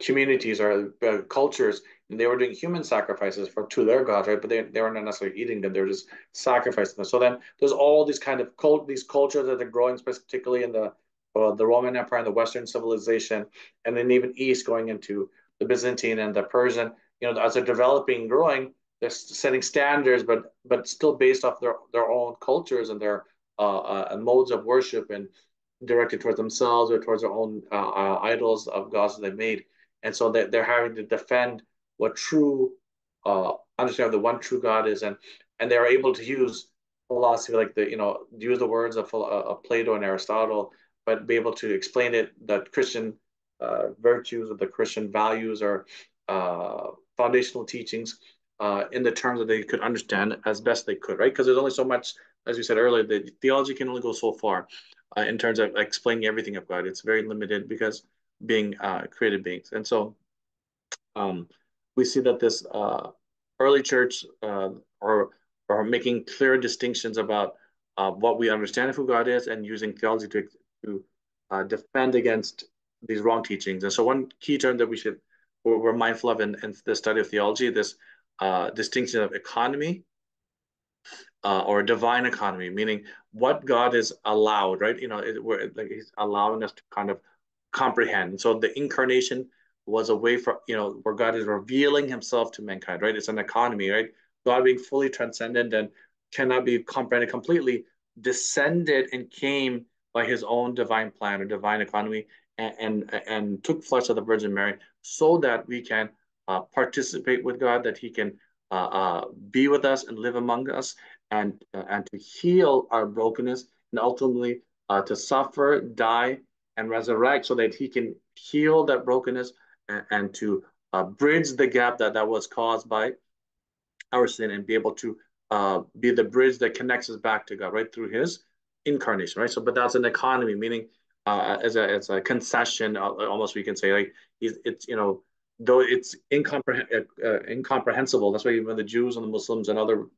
communities or cultures, and they were doing human sacrifices to their gods, right? But they were not necessarily eating them; they were just sacrificing them. So then there's all these kind of these cultures that are growing, particularly in the Roman Empire and the Western civilization, and then even East, going into the Byzantine and the Persian. As they're developing and growing, they're setting standards, but still based off their own cultures and their modes of worship, and directed towards themselves or towards their own idols of gods that they made. And so they're having to defend what true understand the one true God is, and they're able to use philosophy, like use the words of Plato and Aristotle, but be able to explain it, the Christian virtues or the Christian values or foundational teachings in the terms that they could understand as best they could, right? Because there's only so much, as we said earlier, the theology can only go so far in terms of explaining everything of God. It's very limited because being created beings. And so um, we see that this early church are making clear distinctions about what we understand of who God is, and using theology to defend against these wrong teachings. And so one key term that we're mindful of in the study of theology, this distinction of economy or divine economy, meaning what God is allowed, right? Like He's allowing us to kind of comprehend. So the incarnation was a way for, where God is revealing Himself to mankind, right? It's an economy, right? God being fully transcendent and cannot be comprehended completely, descended and came by His own divine plan or divine economy, and took flesh of the Virgin Mary, so that we can participate with God, that He can be with us and live among us, and to heal our brokenness, and ultimately to suffer, die, and resurrect, so that He can heal that brokenness, and to bridge the gap that was caused by our sin, and be able to be the bridge that connects us back to God, right, through His incarnation, right? So, but that's an economy, meaning as a concession, almost we can say, like it's though it's incomprehensible. That's why even the Jews and the Muslims and other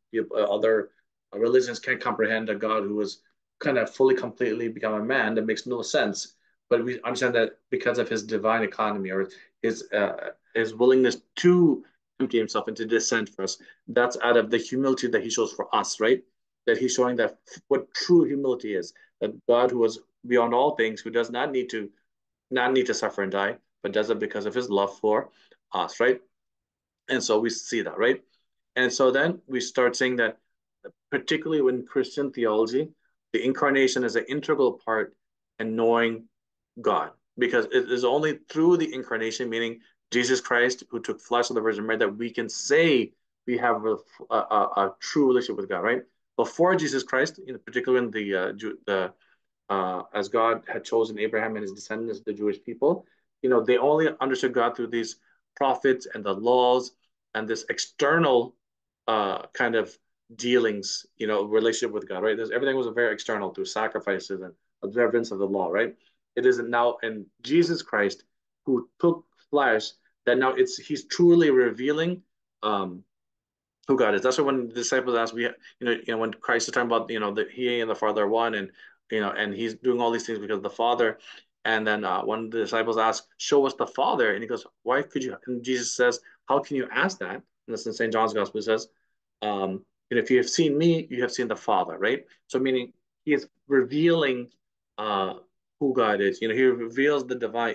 religions can't comprehend a God who was kind of fully, completely become a man. That makes no sense. But we understand that because of His divine economy, or his willingness to empty Himself into descent for us, that's out of the humility that He shows for us, right? That He's showing that what true humility is, that God, who was beyond all things, who does not need to suffer and die, but does it because of His love for us, right? And so we see that, right? And so then we start saying that, particularly in Christian theology, the incarnation is an integral part in knowing God, because it is only through the incarnation, meaning Jesus Christ, who took flesh of the Virgin Mary, that we can say we have a true relationship with God, right? Before Jesus Christ, particularly in as God had chosen Abraham and his descendants, the Jewish people, they only understood God through these prophets and the laws and this external kind of dealings, relationship with God, right? Everything was very external through sacrifices and observance of the law, right? It isn't now in Jesus Christ, who took flesh, that now he's truly revealing who God is. That's why when the disciples ask, when Christ is talking about, that he and the Father are one, and and he's doing all these things because of the Father. And then when the disciples ask, "Show us the Father," and he goes, "Why could you?" And Jesus says, "How can you ask that?" And this in St. John's Gospel. He says, "If you have seen me, you have seen the Father." Right. So meaning he is revealing uh, who God is. He reveals the divine.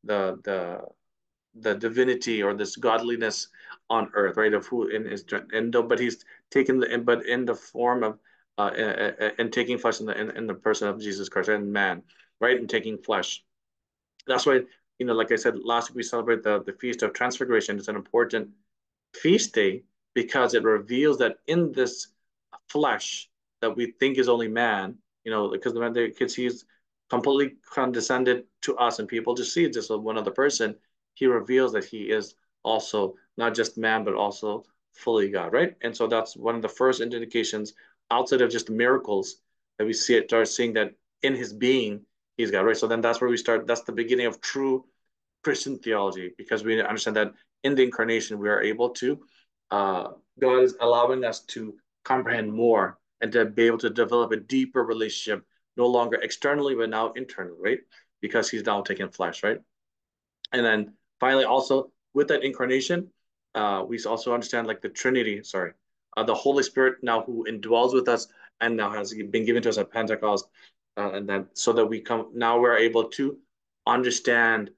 The the divinity or this godliness on earth, right? Of who in his but he's taken but in the form of and taking flesh in the person of Jesus Christ and man, right? And taking flesh. That's why like I said last week, we celebrate the feast of Transfiguration. It's an important feast day because it reveals that in this flesh that we think is only man, because the kids he's completely condescended to us, and people just see it just as one other person. He reveals that he is also not just man, but also fully God, right? And so that's one of the first indications outside of just miracles that we see it, start seeing that in his being, he's God, right? So then that's where we start. That's the beginning of true Christian theology, because we understand that in the incarnation we are able to God is allowing us to comprehend more and to be able to develop a deeper relationship, no longer externally but now internally, right? Because he's now taken flesh, right? And then finally, also with that incarnation, we also understand like the Trinity, sorry, the Holy Spirit now who indwells with us and now has been given to us at Pentecost, and then so that we're able to understand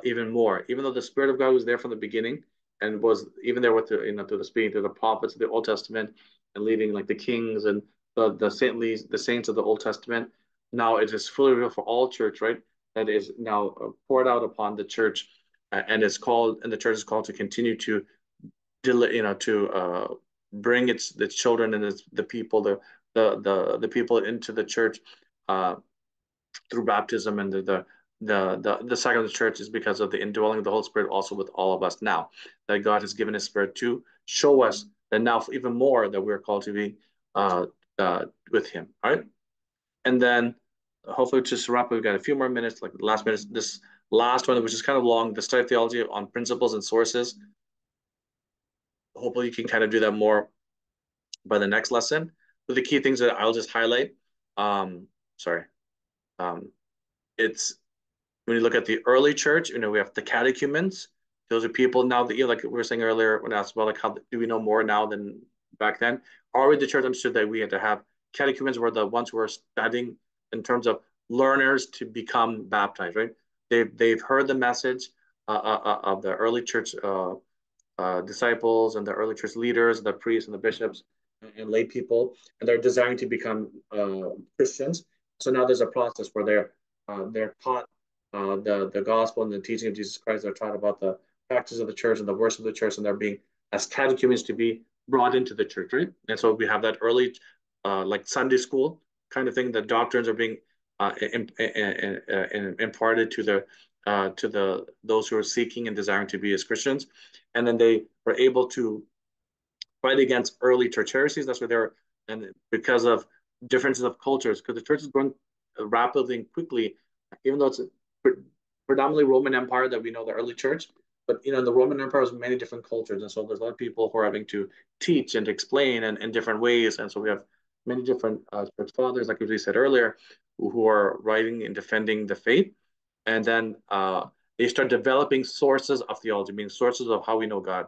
even more. Even though the Spirit of God was there from the beginning and was even there with through the speaking through the prophets of the Old Testament and leading like the kings and the saints of the Old Testament. Now it is fully real for all church, right? That is now poured out upon the church, and the church is called to continue to bring the children and the people the people into the church uh, through baptism, and the second of the church is because of the indwelling of the Holy Spirit also with all of us now, that God has given his Spirit to show us that now even more that we're called to be uh, with him. All right. And then hopefully just to wrap up, we've got a few more minutes, like the last minutes, this last one, which is kind of long, the study of theology on principles and sources. Hopefully you can kind of do that more by the next lesson. But the key things that I'll just highlight, sorry, um, it's when you look at the early church, we have the catechumens. Those are people now that, like we were saying earlier when I asked about like how do we know more now than back then? Already the church understood that we had to have catechumens were the ones who were studying in terms of learners to become baptized, right? They've heard the message of the early church disciples and the early church leaders, the priests and the bishops and lay people, and they're desiring to become Christians. So now there's a process where they're taught the gospel and the teaching of Jesus Christ. They're taught about the practice of the church and the worship of the church, and they're being as catechumens to be brought into the church, right? And so we have that early, like Sunday school kind of thing. The doctrines are being imparted to the those who are seeking and desiring to be as Christians, and then they were able to fight against early church heresies. That's where they're, and because of differences of cultures, because the church is growing rapidly and quickly, even though it's a predominantly Roman Empire that we know the early church, but the Roman Empire has many different cultures, and so there's a lot of people who are having to teach and explain in different ways, and so we have many different church fathers, like we said earlier, who are writing and defending the faith, and then they start developing sources of theology, meaning sources of how we know God.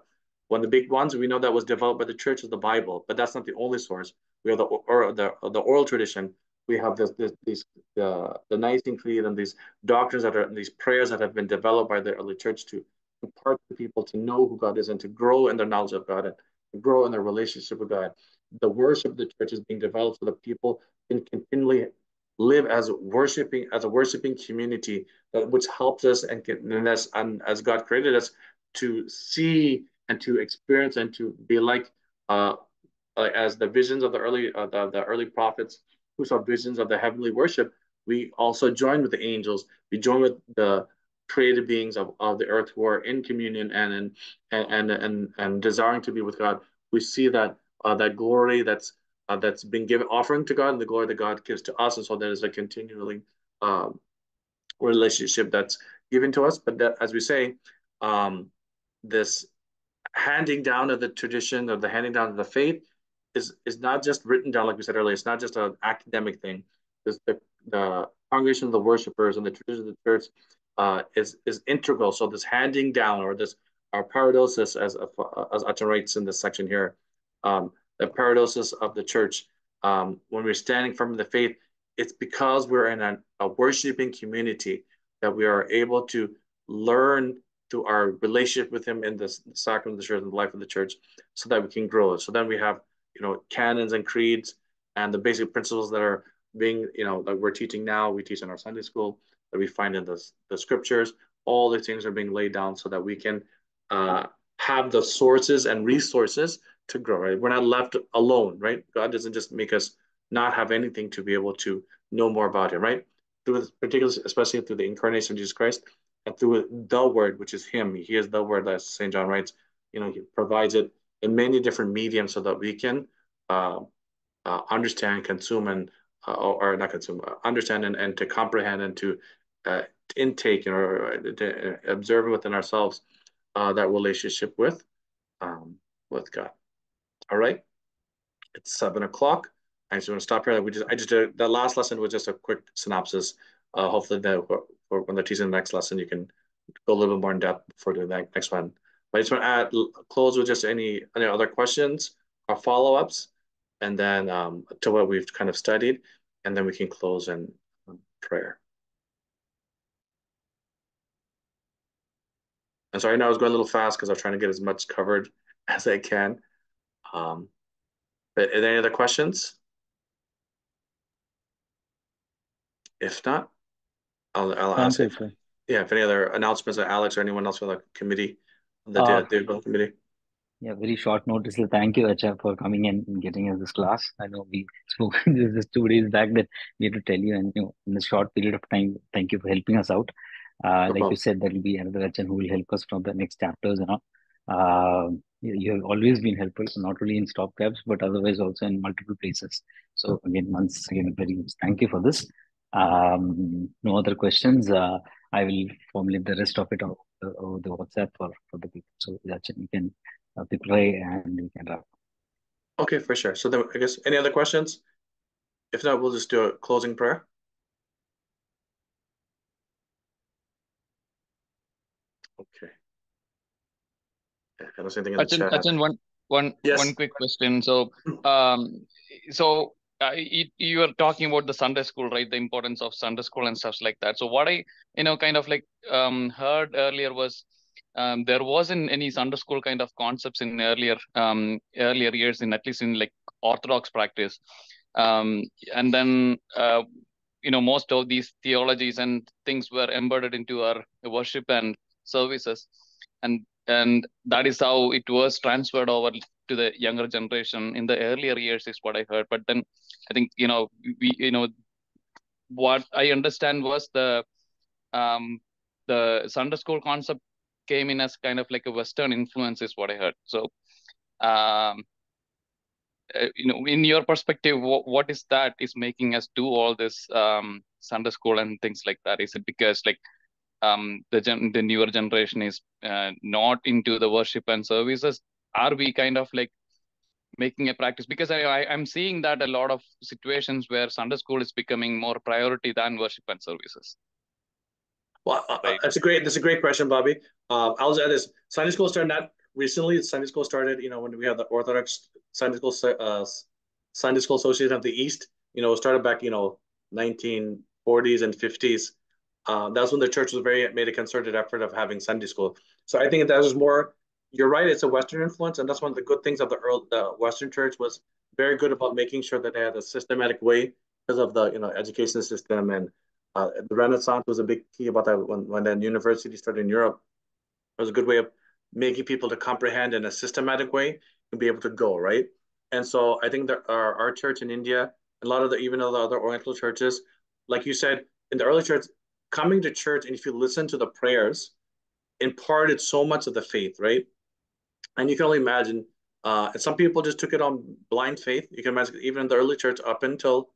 One of the big ones we know that was developed by the church is the Bible, but that's not the only source. We have the oral tradition. We have the Nicene Creed and these doctrines and these prayers that have been developed by the early church to impart to people to know who God is and to grow in their knowledge of God and to grow in their relationship with God. The worship of the church is being developed so that people can continually live as a worshiping community, which helps us and as God created us to see and to experience and to be uh, as the visions of the early prophets who saw visions of the heavenly worship. We also join with the angels. We join with the created beings of the earth who are in communion and desiring to be with God. We see that glory that's been given offering to God and the glory that God gives to us, and so there is a continually um, relationship that's given to us. But that, as we say, this handing down of the tradition, or the handing down of the faith, is not just written down, like we said earlier. It's not just an academic thing. The congregation of the worshipers and the tradition of the church is integral. So this handing down, or this our paradosis, as Acha writes in this section here, the paradosis of the church, when we're standing firm in the faith, it's because we're in a worshiping community that we are able to learn through our relationship with Him in the sacrament of the church and the life of the church, so that we can grow. So then we have, canons and creeds and the basic principles that are being, that we're teaching now, we teach in our Sunday school, that we find in the scriptures. All these things are being laid down so that we can have the sources and resources to grow, right? We're not left alone, right? God doesn't just make us not have anything to be able to know more about Him, right? Through particularly, especially through the incarnation of Jesus Christ, and through the Word, which is Him. He is the Word, as St. John writes. He provides it in many different mediums so that we can understand, consume, and or not consume, understand and to comprehend and to intake, to observe within ourselves that relationship with God. All right, it's 7 o'clock. I just want to stop here. I just did the last lesson was just a quick synopsis. Hopefully, for when they're teaching the next lesson, you can go a little bit more in depth before doing the next one. But I just want to close with just any other questions or follow-ups, and then to what we've kind of studied, and then we can close in prayer. And sorry, I know I was going a little fast because I was trying to get as much covered as I can. But are there any other questions? If not, I'll ask Thank you, if if any other announcements, or Alex or anyone else from the committee, the sir. David Bell committee. Yeah, very short notice. Thank you, Acha, for coming in and getting us this class. I know we spoke this 2 days back that we had to tell you, and in a short period of time, thank you for helping us out. No Like you problem. said, there will be another Achan who will help us from the next chapters. You have always been helpful, not only in stopgaps, but otherwise also in multiple places. So again, once again, very much thank you for this. No other questions. I will formulate the rest of it over the WhatsApp for the people. So Achan, you can reply and we can wrap. Okay, for sure. So then I guess any other questions? If not, we'll just do a closing prayer. Okay. I don't see anything in the chat. Achin, one Yes. quick question. So, um, you were talking about the Sunday school, right? The importance of Sunday school and stuff like that. So, what I kind of like heard earlier was there wasn't any Sunday school kind of concepts in earlier years, in at least in like Orthodox practice. And then most of these theologies and things were embedded into our worship and services, and that is how it was transferred over to the younger generation in the earlier years, is what I heard. But then I think we what I understand was the Sunday school concept came in as kind of like a Western influence, is what I heard. So um in your perspective, what is that is making us do all this Sunday school and things like that? Is it because like the newer generation is not into the worship and services? Are we kind of like making a practice? Because I'm seeing that a lot of situations where Sunday school is becoming more priority than worship and services. Well, Right. that's a great question, Bobby. I'll add this. Sunday school started not recently. Sunday school started, when we had the Orthodox Sunday School Association of the East. It started back, 1940s and 50s. That's when the church was made a concerted effort of having Sunday school. So I think that was more. You're right. It's a Western influence, and that's one of the good things of the Western church was very good about making sure that they had a systematic way because of the education system, and the Renaissance was a big key about that. When then university started in Europe, it was a good way of making people to comprehend in a systematic way and be able to go right. And so I think that our church in India, a lot of even the other Oriental churches, like you said, in the early church, coming to church, and if you listen to the prayers, imparted so much of the faith, right? And you can only imagine, and some people just took it on blind faith. You can imagine even in the early church up until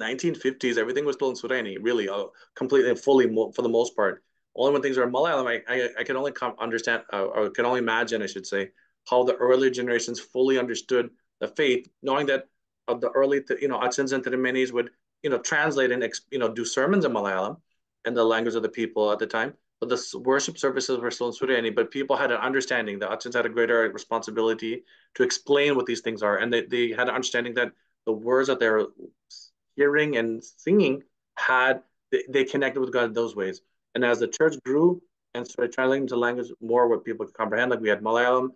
1950s, everything was still in Surani, really, completely, fully, for the most part. Only when things are in Malayalam, I can only understand, or can only imagine, I should say, how the earlier generations fully understood the faith, knowing that of the early, Achans and Tirumenis would, translate and, do sermons in Malayalam and the language of the people at the time. But the worship services were still in Suryani, but people had an understanding. The Achans had a greater responsibility to explain what these things are. And they had an understanding that the words that they're hearing and singing they connected with God in those ways. And as the church grew and started translating to language more what people could comprehend, like we had Malayalam,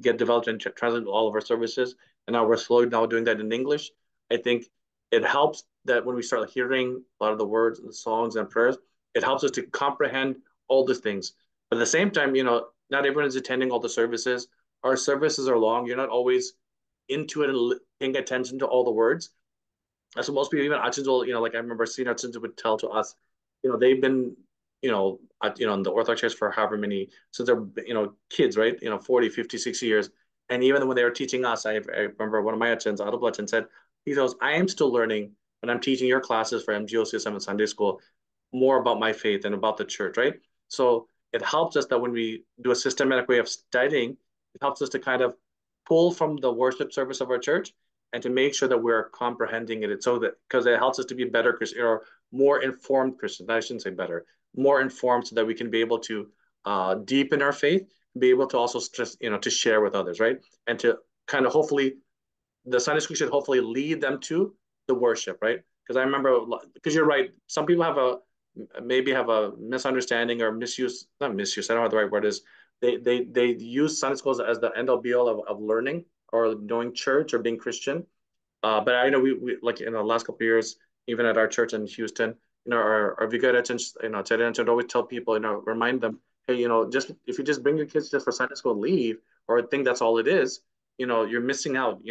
get developed and translated all of our services, and now we're slowly now doing that in English. I think it helps that when we start hearing a lot of the words and the songs and prayers, it helps us to comprehend all these things. But at the same time, not everyone is attending all the services. Our services are long. You're not always into it and paying attention to all the words. So most people, even Achins will, like I remember senior Achins would tell to us, they've been, in the Orthodox Church for however many, since they're, kids, right? 40, 50, 60 years. And even when they were teaching us, I remember one of my Achins, Adolf Achin, said, he goes, I am still learning when I'm teaching your classes for MGOCSM and Sunday school more about my faith and about the church, right? So it helps us that when we do a systematic way of studying, it helps us to kind of pull from the worship service of our church and to make sure that we're comprehending it. So that because it helps us to be better Christians or more informed Christians. I shouldn't say better, more informed, so that we can be able to deepen our faith, be able to also just to share with others, right? And to kind of hopefully the Sunday school should hopefully lead them to the worship, right? Because I remember, because you're right, some people maybe have a misunderstanding or misuse, not misuse, I don't know what the right word is. They use Sunday schools as the end all be all of learning or knowing church or being Christian. But I know we like in the last couple of years, even at our church in Houston, our vicar, Terence would always tell people, remind them, hey, just if you just bring your kids just for Sunday school and leave, or think that's all it is, you're missing out.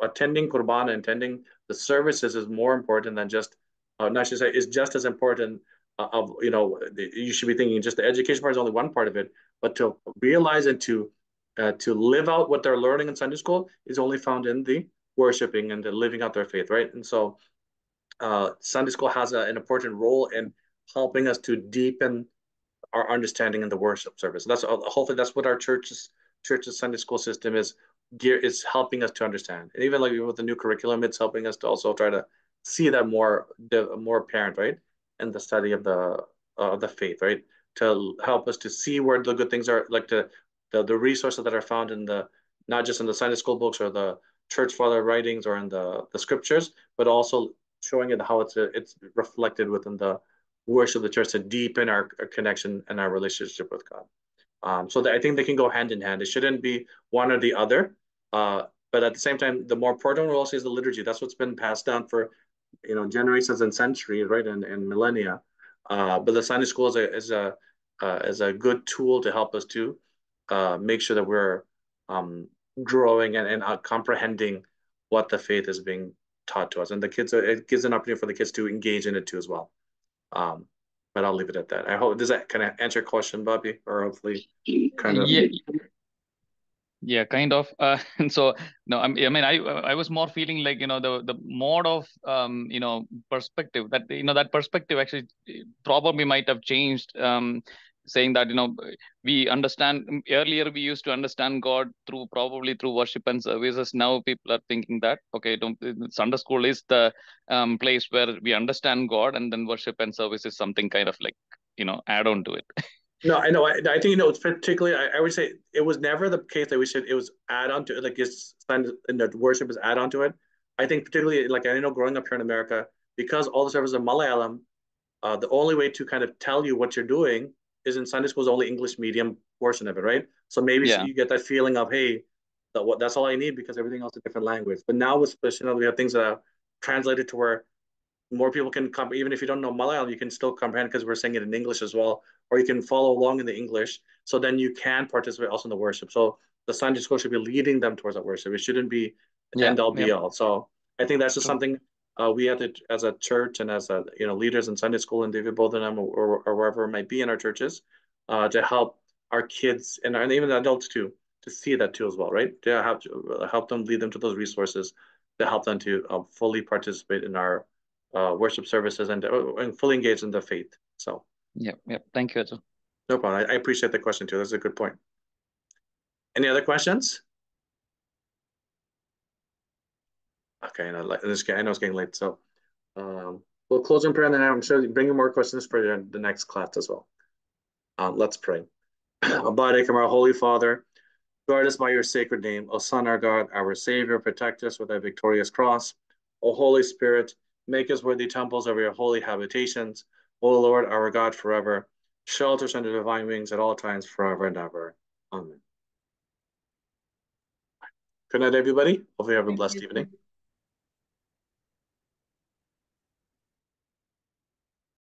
Attending Qurbana, attending the services is more important than just, not should say, is just as important. You should be thinking just the education part is only one part of it, but to realize and to live out what they're learning in Sunday school is only found in the worshiping and the living out their faith, right? And so Sunday school has an important role in helping us to deepen our understanding in the worship service. That's hopefully that's what our church's Sunday school system is helping us to understand. And even like with the new curriculum, it's helping us to also try to see that more apparent, right, in the study of the faith, right, to help us to see where the good things are, like the resources that are found in the not just in the Sunday school books or the church father writings or in the scriptures, but also showing it how it's reflected within the worship of the church to deepen our connection and our relationship with God. So I think they can go hand in hand. It shouldn't be one or the other. But at the same time, the more important role is the liturgy. That's what's been passed down for generations and centuries, right, and millennia. But the Sunday school is a good tool to help us to make sure that we're growing and comprehending what the faith is being taught to us. And it gives an opportunity for the kids to engage in it too as well. But I'll leave it at that. I hope, does that kind of answer your question, Bobby? Or hopefully kind of. Yeah, yeah, kind of. And so no, I mean, I was more feeling like the mode of perspective that perspective actually probably might have changed. Saying that we understand earlier we used to understand God probably through worship and services. Now people are thinking that okay, Sunday school is the place where we understand God, and then worship and service is something kind of like add on to it. No, I know. I think it's particularly. I would say it was never the case that we said it was add on to it, like it's and the worship is add on to it. I think particularly like I know growing up here in America, because all the services are Malayalam, the only way to kind of tell you what you're doing is in Sunday school's only English medium portion of it, right? So maybe Yeah. you get that feeling of hey, that's all I need because everything else is a different language. But now with we have things that are translated to where more people can come, even if you don't know Malayalam, you can still comprehend because we're saying it in English as well, or you can follow along in the English. So then you can participate also in the worship. So the Sunday school should be leading them towards that worship. It shouldn't be Yeah. end all be Yep. all. So I think that's just True. something we have to, as a church and as leaders in Sunday school and David Boldenham or wherever it might be in our churches, to help our kids and even the adults too to see that too as well, right? To help them lead them to those resources to help them to fully participate in our worship services and fully engage in the faith. So, yeah. Thank you, Ajahn. no problem. I appreciate the question too. That's a good point. Any other questions? Okay, I know it's getting late, so we'll close in prayer, and then I'm sure you bring more questions for the next class as well. Let's pray. Abide, our Holy Father, guard us by your sacred name. O Son, our God, our Savior, protect us with thy victorious cross. O Holy Spirit, make us worthy temples of your holy habitations. O Lord, our God, forever. Shelter us under divine wings at all times, forever and ever. Amen. Good night, everybody. Hopefully you have a Thank blessed you. evening.